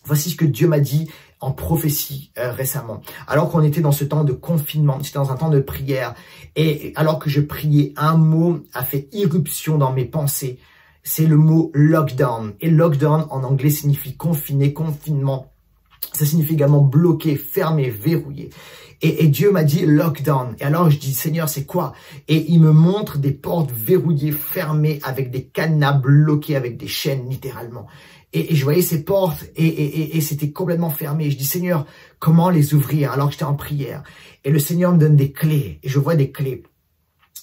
Voici ce que Dieu m'a dit en prophétie récemment. Alors qu'on était dans ce temps de confinement, c'était dans un temps de prière, et alors que je priais, un mot a fait irruption dans mes pensées. C'est le mot lockdown. Et lockdown en anglais signifie confiné, confinement. Ça signifie également bloqué, fermé, verrouillé. Et Dieu m'a dit lockdown. Et alors je dis, Seigneur, c'est quoi? Et il me montre des portes verrouillées, fermées, avec des cadenas bloqués, avec des chaînes littéralement. Et je voyais ces portes et c'était complètement fermé. Et je dis, Seigneur, comment les ouvrir? Alors que j'étais en prière. Et le Seigneur me donne des clés. Et je vois des clés.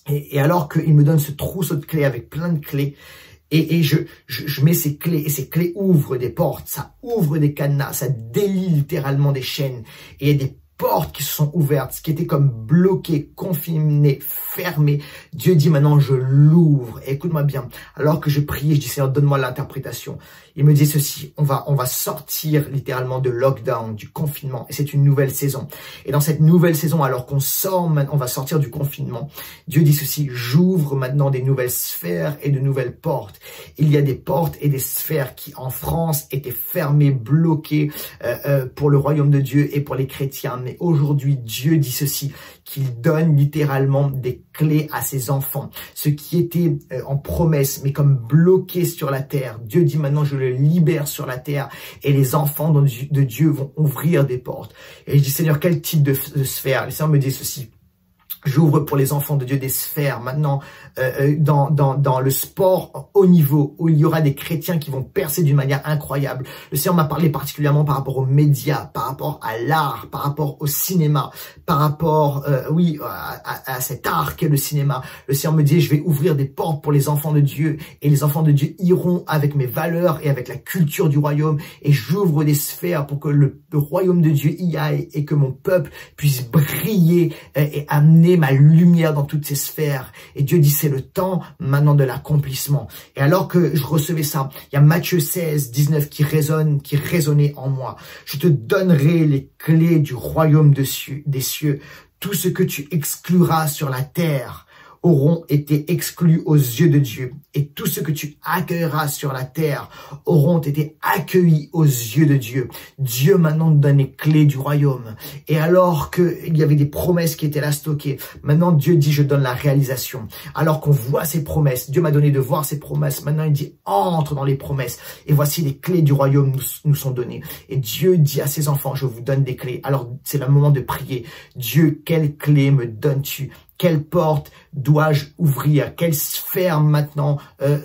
Et alors qu'il me donne ce trousseau de clés avec plein de clés, et je mets ces clés, et ces clés ouvrent des portes, ça ouvre des cadenas, ça délie littéralement des chaînes. Et il y a des portes qui se sont ouvertes, ce qui était comme bloqué, confiné, fermé. Dieu dit maintenant, je l'ouvre. Écoute-moi bien. Alors que je priais, je dis, Seigneur, donne-moi l'interprétation. Il me dit ceci, on va sortir littéralement de lockdown, du confinement, et c'est une nouvelle saison. Et dans cette nouvelle saison, alors qu'on sort, on va sortir du confinement, Dieu dit ceci, j'ouvre maintenant des nouvelles sphères et de nouvelles portes. Il y a des portes et des sphères qui, en France, étaient fermées, bloquées pour le royaume de Dieu et pour les chrétiens. Mais aujourd'hui, Dieu dit ceci, qu'il donne littéralement des clés à ses enfants. Ce qui était en promesse, mais comme bloqué sur la terre. Dieu dit maintenant, je le libère sur la terre et les enfants de Dieu vont ouvrir des portes. Et je dis, Seigneur, quel type de sphère? Le Seigneur me dit ceci. J'ouvre pour les enfants de Dieu des sphères maintenant dans le sport haut niveau où il y aura des chrétiens qui vont percer d'une manière incroyable. Le Seigneur m'a parlé particulièrement par rapport aux médias, par rapport à l'art, par rapport au cinéma, par rapport à cet art qu'est le cinéma. Le Seigneur me dit je vais ouvrir des portes pour les enfants de Dieu et les enfants de Dieu iront avec mes valeurs et avec la culture du royaume et j'ouvre des sphères pour que le royaume de Dieu y aille et que mon peuple puisse briller et amener ma lumière dans toutes ces sphères. Et Dieu dit, c'est le temps maintenant de l'accomplissement. Et alors que je recevais ça, il y a Matthieu 16, 19 qui résonnait en moi. Je te donnerai les clés du royaume des cieux. Tout ce que tu excluras sur la terre auront été exclus aux yeux de Dieu. Et tout ce que tu accueilleras sur la terre auront été accueillis aux yeux de Dieu. Dieu maintenant nous donne les clés du royaume. Et alors qu'il y avait des promesses qui étaient là stockées, maintenant Dieu dit je donne la réalisation. Alors qu'on voit ces promesses, Dieu m'a donné de voir ces promesses. Maintenant il dit entre dans les promesses. Et voici les clés du royaume nous sont données. Et Dieu dit à ses enfants je vous donne des clés. Alors c'est le moment de prier. Dieu, quelles clés me donnes-tu? Quelle porte dois-je ouvrir? Quelle sphère maintenant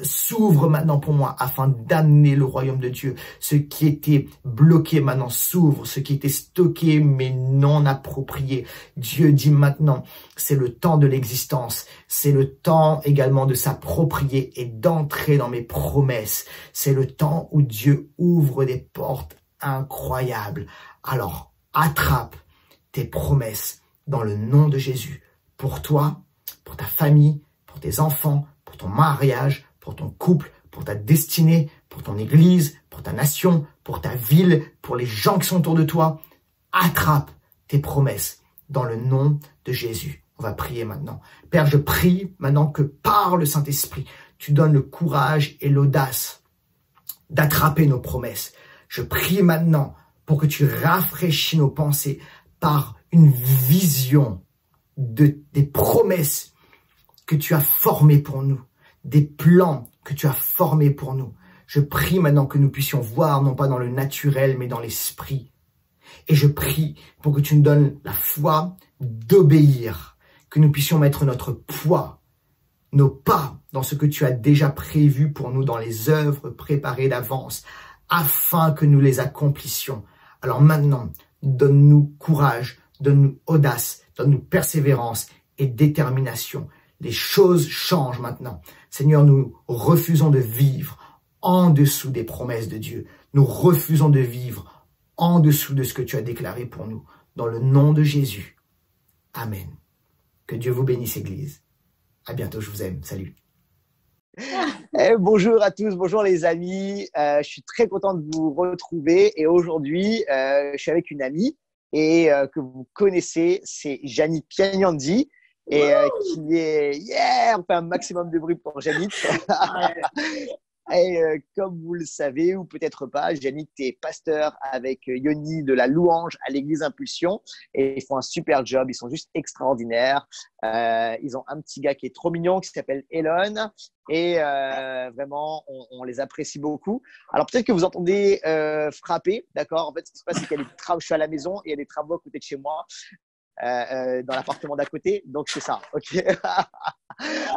s'ouvre maintenant pour moi afin d'amener le royaume de Dieu? Ce qui était bloqué maintenant s'ouvre. Ce qui était stocké mais non approprié. Dieu dit maintenant, c'est le temps de l'existence. C'est le temps également de s'approprier et d'entrer dans mes promesses. C'est le temps où Dieu ouvre des portes incroyables. Alors, attrape tes promesses dans le nom de Jésus. Pour toi, pour ta famille, pour tes enfants, pour ton mariage, pour ton couple, pour ta destinée, pour ton église, pour ta nation, pour ta ville, pour les gens qui sont autour de toi. Attrape tes promesses dans le nom de Jésus. On va prier maintenant. Père, je prie maintenant que par le Saint-Esprit, tu donnes le courage et l'audace d'attraper nos promesses. Je prie maintenant pour que tu rafraîchis nos pensées par une vision des promesses que tu as formées pour nous, des plans que tu as formés pour nous. Je prie maintenant que nous puissions voir, non pas dans le naturel, mais dans l'esprit, Et je prie pour que tu nous donnes la foi d'obéir, que nous puissions mettre notre poids, nos pas dans ce que tu as déjà prévu pour nous dans les œuvres préparées d'avance, afin que nous les accomplissions. Alors maintenant, donne-nous courage, donne-nous audace, donne-nous persévérance et détermination. Les choses changent maintenant. Seigneur, nous refusons de vivre en dessous des promesses de Dieu. Nous refusons de vivre en dessous de ce que tu as déclaré pour nous. Dans le nom de Jésus. Amen. Que Dieu vous bénisse, Église. À bientôt, je vous aime. Salut. Bonjour à tous, bonjour les amis. Je suis très content de vous retrouver et aujourd'hui, je suis avec une amie et que vous connaissez, c'est Janine Piagnandi et qui est, on fait un maximum de bruit pour Janine. Et comme vous le savez, ou peut-être pas, Janine est pasteur avec Yoni de la louange à l'église Impulsion et ils font un super job, ils sont juste extraordinaires. Ils ont un petit gars qui est trop mignon qui s'appelle Elon et vraiment, on les apprécie beaucoup. Alors peut-être que vous entendez frapper, d'accord? En fait, ce qui se passe, c'est qu'il y a des travaux, je suis à la maison et il y a des travaux à côté de chez moi. Dans l'appartement d'à côté, donc c'est ça, ok.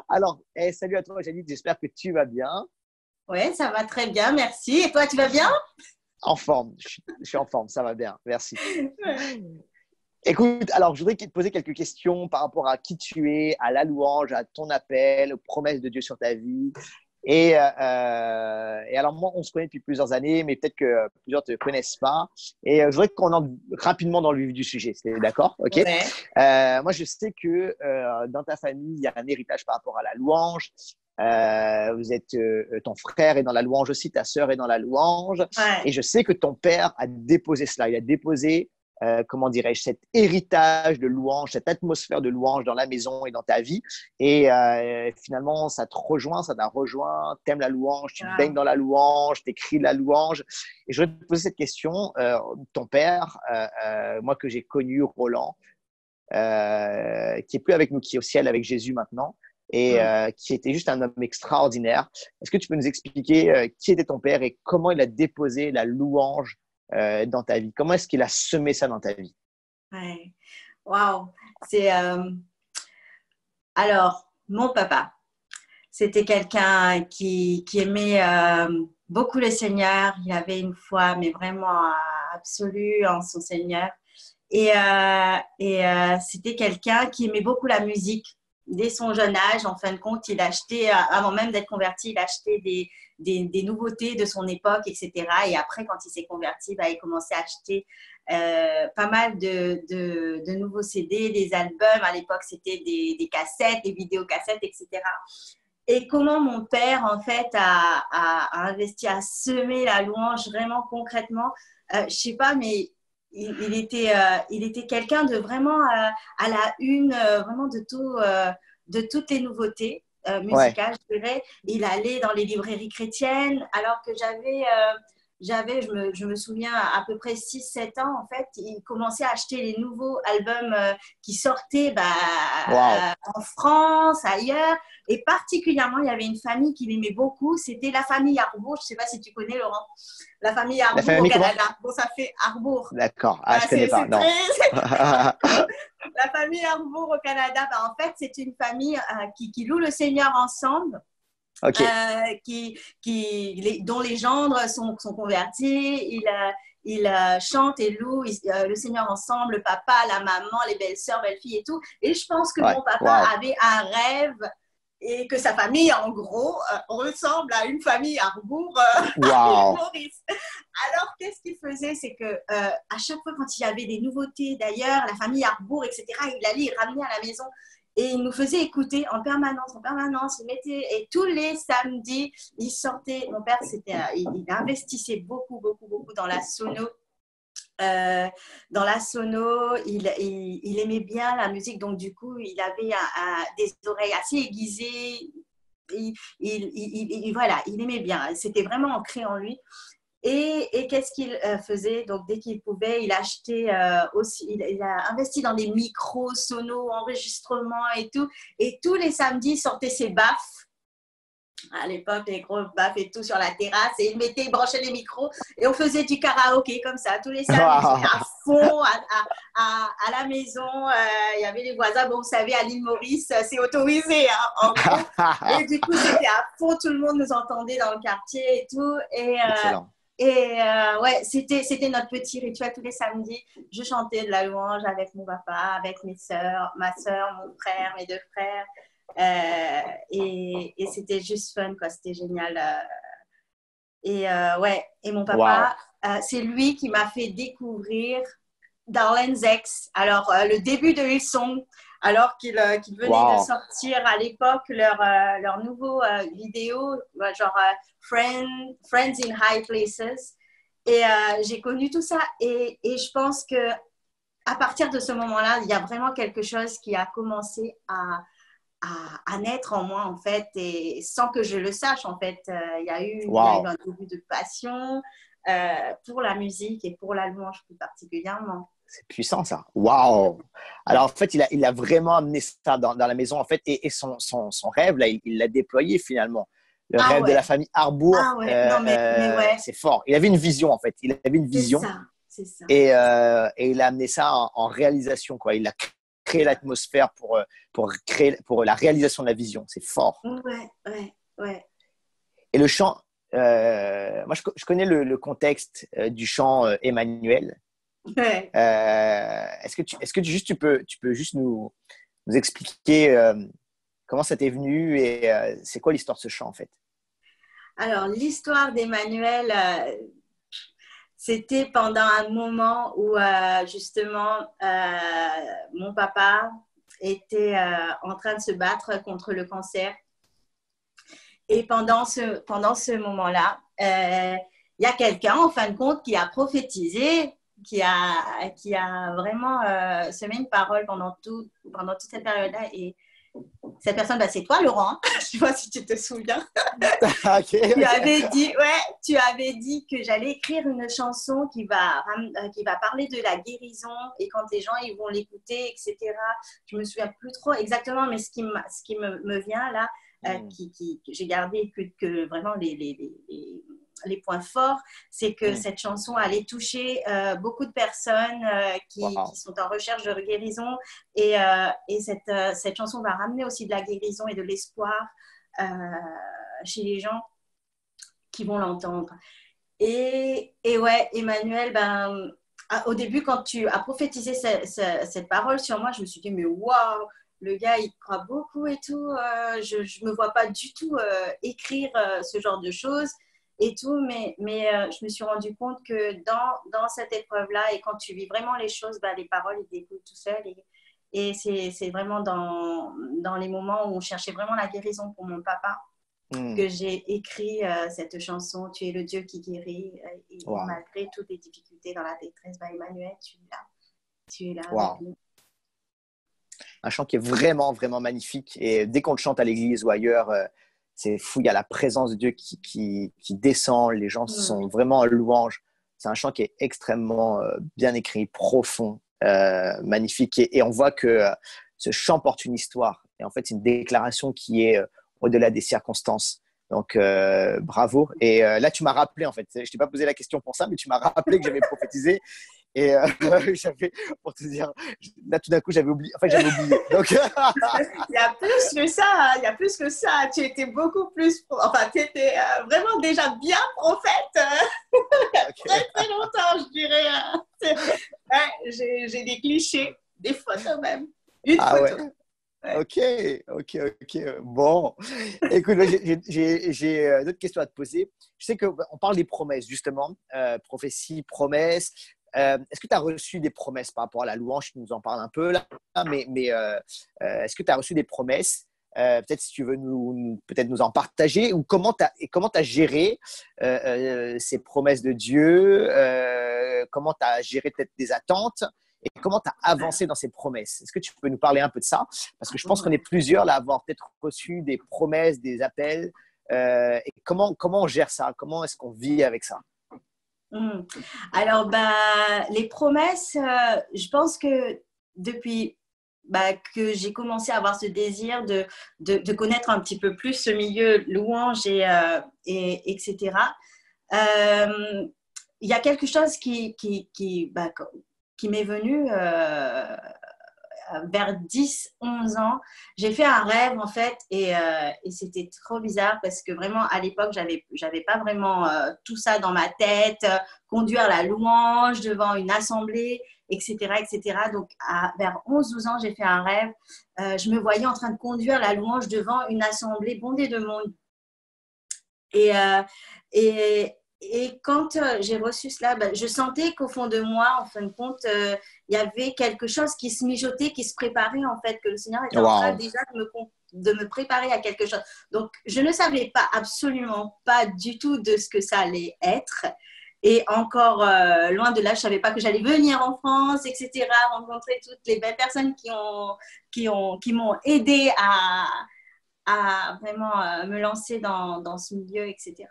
Alors, salut à toi Janine, j'espère que tu vas bien. Oui, ça va très bien, merci. Et toi, tu vas bien? En forme, je suis en forme, ça va bien, merci. Écoute, alors je voudrais te poser quelques questions par rapport à qui tu es, à la louange, à ton appel, aux promesses de Dieu sur ta vie. Et alors moi, on se connaît depuis plusieurs années, mais peut-être que plusieurs ne te connaissent pas. Et je voudrais qu'on entre rapidement dans le vif du sujet, c'est d'accord? Ok. Ouais. Moi, je sais que dans ta famille, il y a un héritage par rapport à la louange. Vous êtes, ton frère est dans la louange aussi, ta sœur est dans la louange. Ouais. Et je sais que ton père a déposé cela. Il a déposé, comment dirais-je, cet héritage de louange, cette atmosphère de louange dans la maison et dans ta vie. Et finalement, ça te rejoint, ça t'a rejoint. T'aimes la louange, tu baignes dans la louange, t'écris la louange. Et je voudrais te poser cette question. Ton père, moi que j'ai connu, Roland, qui est plus avec nous, qui est au ciel avec Jésus maintenant, et qui était juste un homme extraordinaire. Est-ce que tu peux nous expliquer qui était ton père et comment il a déposé la louange dans ta vie? Comment est-ce qu'il a semé ça dans ta vie? Ouais. Waouh. C'est alors mon papa. C'était quelqu'un qui aimait beaucoup le Seigneur. Il avait une foi, mais vraiment absolue en son Seigneur. Et c'était quelqu'un qui aimait beaucoup la musique. Dès son jeune âge, en fin de compte, il achetait, avant même d'être converti, il achetait des nouveautés de son époque, etc. Et après, quand il s'est converti, il commençait à acheter pas mal de nouveaux CD, des albums. À l'époque, c'était des cassettes, des vidéocassettes, etc. Et comment mon père, en fait, a investi, a semé la louange vraiment concrètement. Je sais pas, mais il était quelqu'un de vraiment à la une, vraiment de toutes les nouveautés musicales, je dirais. Il allait dans les librairies chrétiennes, alors que je me souviens, à peu près 6-7 ans, en fait, il commençait à acheter les nouveaux albums qui sortaient en France, ailleurs. Et particulièrement, il y avait une famille qu'il aimait beaucoup, c'était la famille Harbour. Je ne sais pas si tu connais, Laurent. La famille Harbour au Canada. Bon, ça fait Harbour. D'accord. Ah, je ne connais pas, non. La famille Harbour au Canada, en fait, c'est une famille qui loue le Seigneur ensemble. Okay. Dont les gendres sont convertis. Ils chantent et louent le Seigneur ensemble, le papa, la maman, les belles-sœurs, belles-filles et tout. Et je pense que mon papa avait un rêve et que sa famille, en gros, ressemble à une famille Harbour Maurice. Alors, qu'est-ce qu'il faisait? C'est que à chaque fois, quand il y avait des nouveautés d'ailleurs, la famille Harbour, etc., il allait, il ramenait à la maison. Et il nous faisait écouter en permanence. Il mettait, et tous les samedis, il sortait. Mon père, il investissait beaucoup dans la sono. Il aimait bien la musique, donc du coup, il avait des oreilles assez aiguisées. Voilà, il aimait bien. C'était vraiment ancré en lui. Et qu'est-ce qu'il faisait? Donc, dès qu'il pouvait, il achetait aussi, il a investi dans des micros, sonos, enregistrements et tout. Et tous les samedis, il sortait ses baffes À l'époque, les gros baffes et tout sur la terrasse. Et ils branchaient les micros. Et on faisait du karaoké comme ça, tous les samedis, à fond, à la maison. Il y avait les voisins. Bon, vous savez, à l'île Maurice, c'est autorisé. Hein, en gros. Et du coup, c'était à fond. Tout le monde nous entendait dans le quartier et tout. Excellent. Ouais, c'était notre petit rituel tous les samedis. Je chantais de la louange avec mon papa, avec mes sœurs, ma sœur, mon frère, mes 2 frères. Et c'était juste fun, quoi. C'était génial. Ouais, et mon papa, c'est lui qui m'a fait découvrir Darlene's Ex. Alors, le début de Hillsong, alors qu'ils venaient de sortir à l'époque leur nouveau vidéo, genre Friends in High Places. Et j'ai connu tout ça. Et je pense que à partir de ce moment-là, il y a vraiment quelque chose qui a commencé à naître en moi, en fait, et sans que je le sache, en fait. Il y a eu un début de passion pour la musique et pour la louange plus particulièrement. C'est puissant, ça. Waouh! Alors, en fait, il a vraiment amené ça dans la maison, en fait, et son rêve, là, il l'a déployé, finalement. Le rêve de la famille Harbour, c'est fort. Il avait une vision, en fait. Il avait une vision. C'est ça. Et il a amené ça en réalisation, quoi. Il a créé l'atmosphère pour la réalisation de la vision. C'est fort. Ouais. Et le chant, moi, je connais le contexte du chant Emmanuel. Ouais. Est-ce que tu peux juste nous expliquer comment ça t'est venu et c'est quoi l'histoire de ce chant, en fait? Alors, l'histoire d'Emmanuel, c'était pendant un moment où justement mon papa était en train de se battre contre le cancer. Et pendant ce moment-là, il y a quelqu'un, en fin de compte, qui a prophétisé, qui a vraiment semé une parole pendant toute cette période-là. Et cette personne, c'est toi, Laurent. Je ne sais pas si tu te souviens. Okay. Tu avais dit que j'allais écrire une chanson qui va parler de la guérison et quand les gens ils vont l'écouter, etc. Je me souviens plus trop exactement, mais ce qui me vient là, que j'ai gardé que vraiment les points forts, c'est que cette chanson allait toucher beaucoup de personnes qui sont en recherche de guérison et cette chanson va ramener aussi de la guérison et de l'espoir chez les gens qui vont l'entendre. Et ouais, Emmanuel, au début, quand tu as prophétisé cette parole sur moi, je me suis dit, mais waouh, le gars, il croit beaucoup et tout. Je ne me vois pas du tout écrire ce genre de choses. Et tout, mais je me suis rendu compte que dans cette épreuve-là, et quand tu vis vraiment les choses, les paroles, ils découlent tout seuls. Et c'est vraiment dans les moments où on cherchait vraiment la guérison pour mon papa que j'ai écrit cette chanson, Tu es le Dieu qui guérit. Et malgré toutes les difficultés dans la détresse, Emmanuel, tu es là avec nous. Un chant qui est vraiment, vraiment magnifique. Et dès qu'on le chante à l'église ou ailleurs, c'est fou, il y a la présence de Dieu qui descend, les gens sont vraiment en louange. C'est un chant qui est extrêmement bien écrit, profond, magnifique. Et on voit que ce chant porte une histoire. Et en fait, c'est une déclaration qui est au-delà des circonstances. Donc, bravo. Et là, tu m'as rappelé, en fait, je ne t'ai pas posé la question pour ça, mais tu m'as rappelé que j'avais prophétisé. Et j'avais, pour te dire, là tout d'un coup j'avais oublié. Donc... il y a plus que ça, Tu étais beaucoup plus, tu étais vraiment déjà bien prophète. Très très longtemps, je dirais. J'ai des clichés, des photos même. Une photo. Ouais. Ok. Bon, écoute, j'ai d'autres questions à te poser. Je sais qu'on parle des promesses, justement, prophétie, promesses. Est-ce que tu as reçu des promesses par rapport à la louange? Tu nous en parles un peu là, mais est-ce que tu as reçu des promesses? Peut-être si tu veux peut-être nous en partager, ou comment tu as géré ces promesses de Dieu, comment tu as géré peut-être des attentes et comment tu as avancé dans ces promesses. Est-ce que tu peux nous parler un peu de ça? Parce que je pense qu'on est plusieurs là à avoir peut-être reçu des promesses, des appels. Et comment on gère ça? Comment est-ce qu'on vit avec ça? Alors, les promesses, je pense que depuis que j'ai commencé à avoir ce désir de connaître un petit peu plus ce milieu louange etc. Il y a quelque chose qui m'est venu vers 10-11 ans. J'ai fait un rêve en fait et c'était trop bizarre parce que vraiment à l'époque, j'avais pas vraiment tout ça dans ma tête, conduire la louange devant une assemblée, etc. etc. Donc vers 11-12 ans, j'ai fait un rêve. Je me voyais en train de conduire la louange devant une assemblée bondée de monde. Et quand j'ai reçu cela, je sentais qu'au fond de moi, en fin de compte, il y avait quelque chose qui se mijotait, qui se préparait en fait, que le Seigneur était en train déjà de me préparer à quelque chose. Donc, je ne savais pas, absolument pas du tout de ce que ça allait être. Et encore loin de là, je ne savais pas que j'allais venir en France, etc., rencontrer toutes les belles personnes qui m'ont aidée à vraiment me lancer dans ce milieu, etc.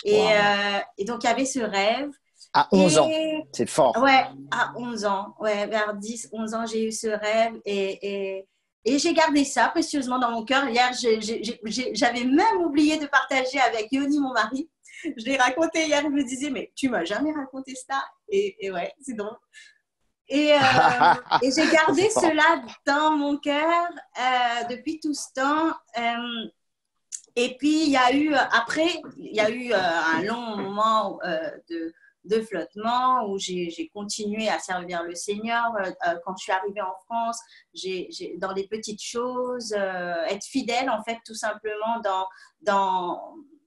Et donc, il y avait ce rêve. À 11 ans, c'est fort. Ouais, à 11 ans. Ouais, vers 10-11 ans, j'ai eu ce rêve et j'ai gardé ça précieusement dans mon cœur. Hier, j'avais même oublié de partager avec Yoni, mon mari. Je l'ai raconté hier, il me disait, mais tu m'as jamais raconté ça. Et ouais, c'est drôle. Et j'ai gardé cela dans mon cœur depuis tout ce temps. Et puis, il y a eu un long moment de flottement où j'ai continué à servir le Seigneur. Quand je suis arrivée en France, dans les petites choses, être fidèle, en fait, tout simplement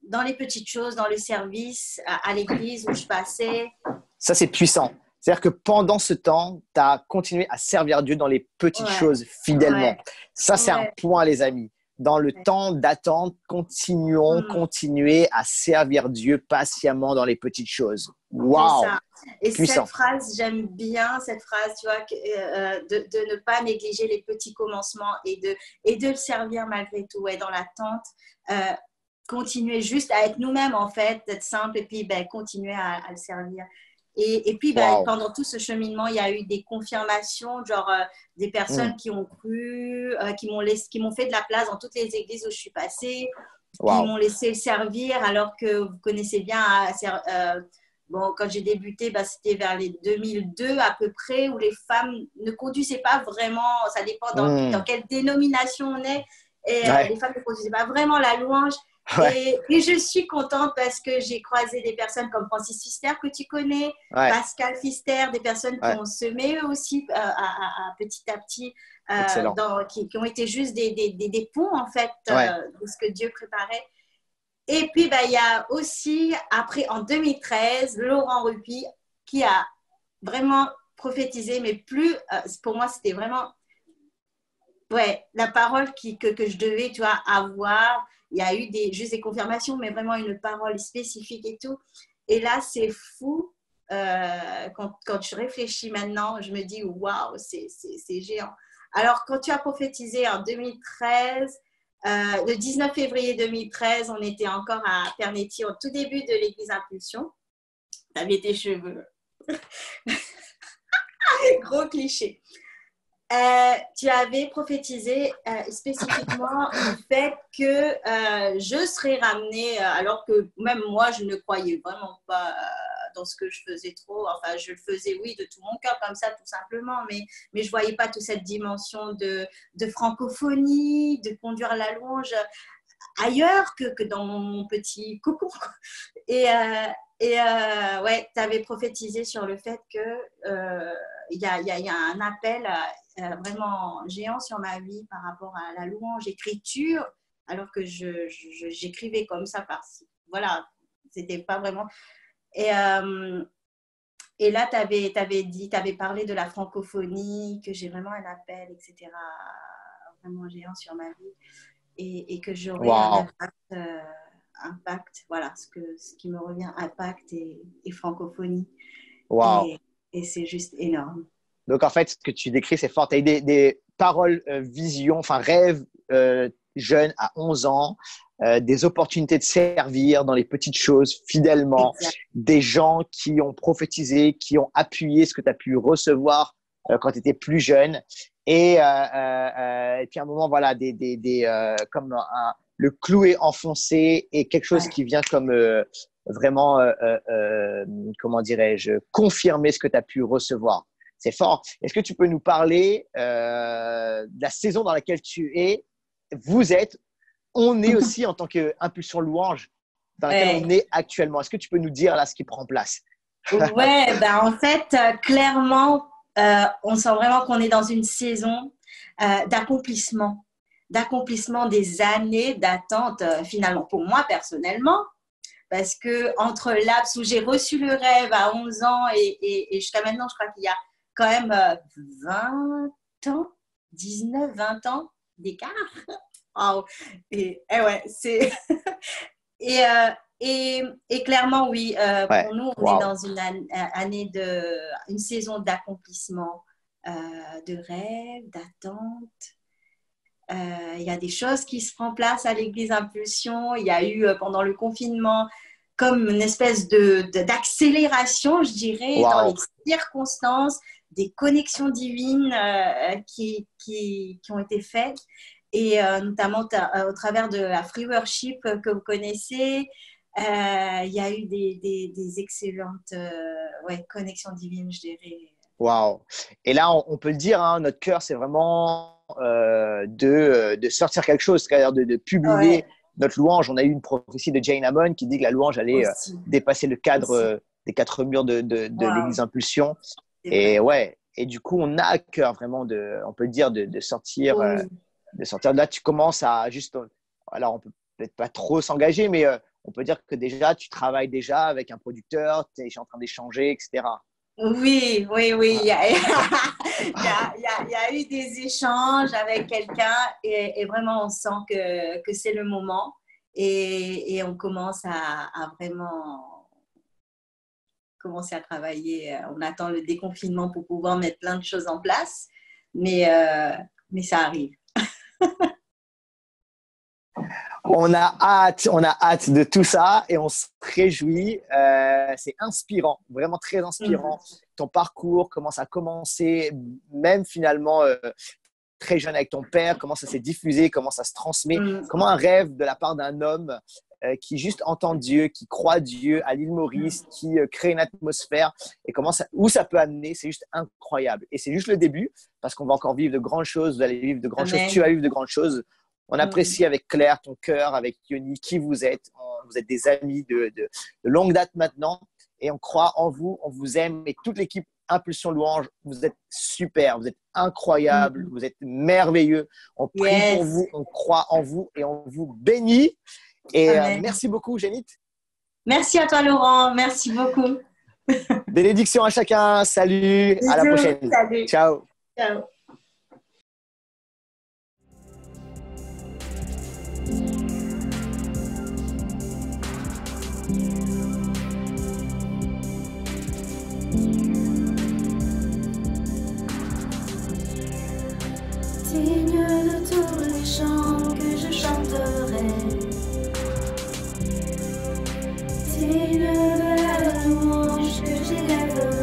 dans les petites choses, dans le service, à l'église où je passais. Ça, c'est puissant. C'est-à-dire que pendant ce temps, tu as continué à servir Dieu dans les petites choses fidèlement. Ouais. Ça, c'est un point, les amis. Dans le temps d'attente, continuez à servir Dieu patiemment dans les petites choses. Waouh! Et cette phrase, j'aime bien cette phrase, tu vois, de ne pas négliger les petits commencements et de le servir malgré tout. Et dans l'attente, continuer juste à être nous-mêmes, en fait, d'être simple et puis continuer à le servir. Et puis, pendant tout ce cheminement, il y a eu des confirmations, genre des personnes qui ont cru, qui m'ont fait de la place dans toutes les églises où je suis passée, qui m'ont laissé servir, alors que vous connaissez bien, quand j'ai débuté, c'était vers les 2002 à peu près, où les femmes ne conduisaient pas vraiment, ça dépend dans quelle dénomination on est, et les femmes ne conduisaient pas vraiment la louange. Ouais. Et je suis contente parce que j'ai croisé des personnes comme Francis Pfister que tu connais, Pascal Pfister, des personnes qui ont semé eux aussi petit à petit, qui ont été juste des ponts en fait de ce que Dieu préparait. Et puis il y a aussi, après en 2013, Laurent Rupi qui a vraiment prophétisé, mais plus, pour moi c'était vraiment la parole que je devais avoir. Il y a eu juste des confirmations, mais vraiment une parole spécifique et tout. Et là, c'est fou. Quand je réfléchis maintenant, je me dis, waouh, c'est géant. Alors, quand tu as prophétisé en 2013, le 19 février 2013, on était encore à Pernetti, au tout début de l'église Impulsion. Tu avais tes cheveux. Gros cliché. Tu avais prophétisé spécifiquement le fait que je serais ramenée, alors que même moi, je ne croyais vraiment pas dans ce que je faisais trop. Enfin, je le faisais, oui, de tout mon cœur, comme ça, tout simplement, mais je ne voyais pas toute cette dimension de francophonie, de conduire la louange ailleurs que dans mon petit cocon. Et tu avais prophétisé sur le fait que il y a un appel vraiment géant sur ma vie par rapport à la louange, écriture, alors que j'écrivais comme ça voilà, c'était pas vraiment. Et là, tu avais parlé de la francophonie, que j'ai vraiment un appel, etc., vraiment géant sur ma vie, et que j'aurais un impact, voilà, ce qui me revient, impact et francophonie. Wow. Et c'est juste énorme. Donc, en fait, ce que tu décris, c'est fort. Tu as eu des paroles, visions, enfin rêves jeunes à 11 ans, des opportunités de servir dans les petites choses fidèlement, des gens qui ont prophétisé, qui ont appuyé ce que tu as pu recevoir quand tu étais plus jeune. Et puis à un moment, voilà, comme le clou est enfoncé et quelque chose qui vient comme vraiment, comment dirais-je, confirmer ce que tu as pu recevoir. C'est fort. Est-ce que tu peux nous parler de la saison dans laquelle on est aussi en tant qu'Impulsion Louange, dans laquelle on est actuellement? Est-ce que tu peux nous dire là ce qui prend place? Ouais, en fait, clairement, on sent vraiment qu'on est dans une saison d'accomplissement des années d'attente, finalement, pour moi personnellement, parce que entre le laps où j'ai reçu le rêve à 11 ans et jusqu'à maintenant, je crois qu'il y a quand même 20 ans, 19, 20 ans d'écart. Wow. Et ouais, c'est… Et clairement, oui, pour nous, on est dans une année une saison d'accomplissement, de rêve, d'attente. Il y a des choses qui se font en place à l'Église Impulsion. Il y a eu, pendant le confinement, comme une espèce d'accélération, je dirais, dans les circonstances, des connexions divines qui ont été faites. Et notamment au travers de la Free Worship que vous connaissez, il y a eu des excellentes connexions divines, je dirais. Waouh! Et là, on peut le dire, hein, notre cœur, c'est vraiment de sortir quelque chose, c'est-à-dire de publier notre louange. On a eu une prophétie de Jane Hammond qui dit que la louange allait dépasser le cadre des 4 murs de l'Église Impulsion. Et du coup, on a à cœur vraiment on peut dire, de sortir. De sortir de là, tu commences à juste… Alors, on peut peut-être pas trop s'engager, mais on peut dire que déjà, tu travailles déjà avec un producteur, tu es en train d'échanger, etc. Oui. Il y a eu des échanges avec quelqu'un et vraiment, on sent que c'est le moment et on commence à vraiment commencer à travailler. On attend le déconfinement pour pouvoir mettre plein de choses en place, mais ça arrive. On a hâte de tout ça et on se réjouit. C'est inspirant, vraiment très inspirant. Ton parcours, comment ça a commencé, même finalement très jeune avec ton père, comment ça s'est diffusé, comment ça se transmet, comment un rêve de la part d'un homme qui juste entend Dieu, qui croit Dieu à l'île Maurice, qui crée une atmosphère et où ça peut amener, c'est juste incroyable. Et c'est juste le début parce qu'on va encore vivre de grandes choses, vous allez vivre de grandes choses, tu vas vivre de grandes choses. On apprécie avec Claire ton cœur, avec Yoni, qui vous êtes. Vous êtes des amis de longue date maintenant et on croit en vous, on vous aime et toute l'équipe Impulsion Louange, vous êtes super, vous êtes incroyables, vous êtes merveilleux. On prie pour vous, on croit en vous et on vous bénit. Et merci beaucoup, Génite. Merci à toi, Laurent. Merci beaucoup. Bénédiction à chacun. Salut. Bisous, à la prochaine. Salut. Ciao. Ciao. Digne de tous les chants que je chanterai, digne de la louange que j'élèverai.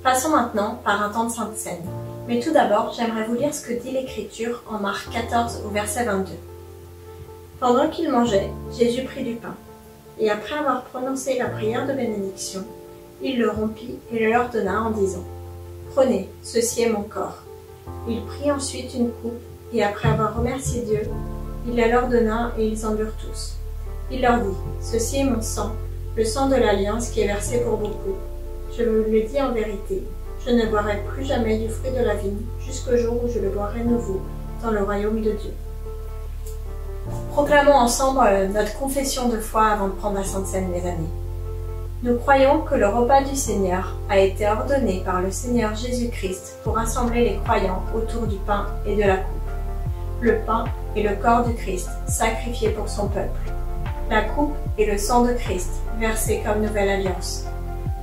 Passons maintenant par un temps de Sainte Seine. Mais tout d'abord, j'aimerais vous lire ce que dit l'Écriture en Marc 14 au verset 22. Pendant qu'ils mangeaient, Jésus prit du pain, et après avoir prononcé la prière de bénédiction, il le rompit et le leur donna en disant « Prenez, ceci est mon corps. » Il prit ensuite une coupe, et après avoir remercié Dieu, il la leur donna et ils en burent tous. Il leur dit « Ceci est mon sang, le sang de l'alliance qui est versé pour beaucoup. Je vous le dis en vérité, je ne boirai plus jamais du fruit de la vigne, jusqu'au jour où je le boirai nouveau dans le royaume de Dieu. » Proclamons ensemble notre confession de foi avant de prendre la Sainte Seine, les amis. Nous croyons que le repas du Seigneur a été ordonné par le Seigneur Jésus-Christ pour rassembler les croyants autour du pain et de la coupe. Le pain est le corps du Christ, sacrifié pour son peuple. La coupe est le sang de Christ, versé comme nouvelle alliance.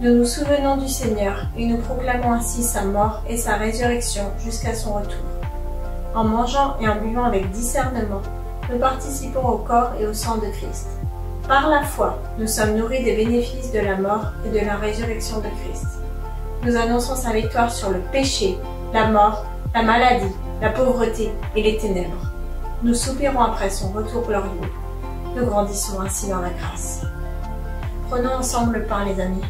Nous nous souvenons du Seigneur et nous proclamons ainsi sa mort et sa résurrection jusqu'à son retour. En mangeant et en buvant avec discernement, nous participons au corps et au sang de Christ. Par la foi, nous sommes nourris des bénéfices de la mort et de la résurrection de Christ. Nous annonçons sa victoire sur le péché, la mort, la maladie, la pauvreté et les ténèbres. Nous soupirons après son retour glorieux. Nous grandissons ainsi dans la grâce. Prenons ensemble le pain, les amis.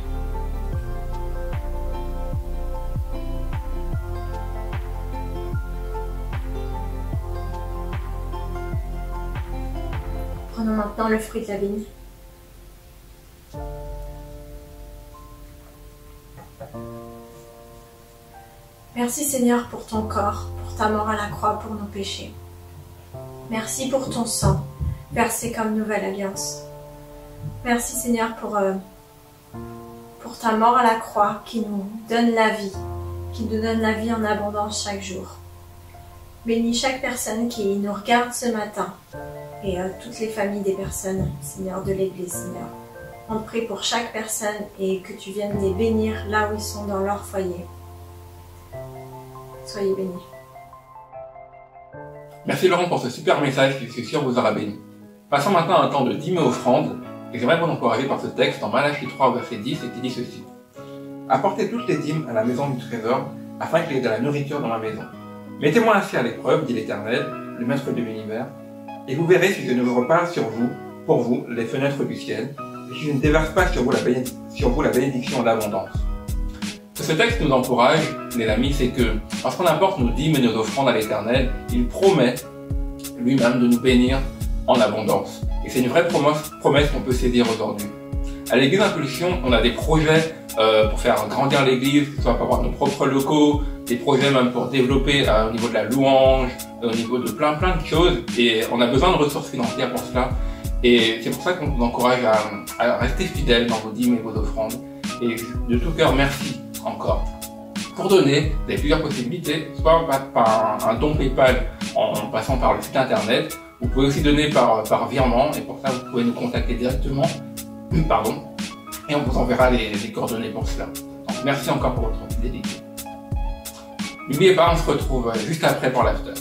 Prenons maintenant le fruit de la vigne. Merci Seigneur pour ton corps, pour ta mort à la croix pour nos péchés. Merci pour ton sang, versé comme nouvelle alliance. Merci Seigneur pour ta mort à la croix qui nous donne la vie, en abondance chaque jour. Bénis chaque personne qui nous regarde ce matin et toutes les familles des personnes, Seigneur, de l'Église, Seigneur. On te prie pour chaque personne et que tu viennes les bénir là où ils sont dans leur foyer. Soyez bénis. Merci Laurent pour ce super message qui, je suis sûr, vous aura béni. Passons maintenant à un temps de dîmes et offrandes, et j'aimerais vous encourager par ce texte en Malachie 3 verset 10 et qui dit ceci. Apportez toutes les dîmes à la maison du trésor, afin qu'il y ait de la nourriture dans ma maison. Mettez-moi ainsi à l'épreuve, dit l'Éternel, le Maître de l'univers, et vous verrez si je ne vous repars sur vous, pour vous, les fenêtres du ciel, et si je ne déverse pas sur vous la bénédiction d'abondance. Ce que ce texte nous encourage, les amis, c'est que lorsqu'on apporte nos dîmes et nos offrandes à l'Éternel, il promet lui-même de nous bénir en abondance. Et c'est une vraie promesse qu'on peut saisir aujourd'hui. À l'Église Impulsion, on a des projets pour faire grandir l'Église, que ce soit pour avoir nos propres locaux, des projets même pour développer au niveau de la louange, au niveau de plein de choses. Et on a besoin de ressources financières pour cela. Et c'est pour ça qu'on vous encourage à rester fidèles dans vos dîmes et vos offrandes. Et de tout cœur, merci encore. Pour donner, vous avez plusieurs possibilités, soit par un don PayPal en passant par le site internet. Vous pouvez aussi donner par virement, et pour ça vous pouvez nous contacter directement. Et on vous enverra les coordonnées pour cela. Donc, merci encore pour votre fidélité. N'oubliez pas, on se retrouve juste après pour l'after.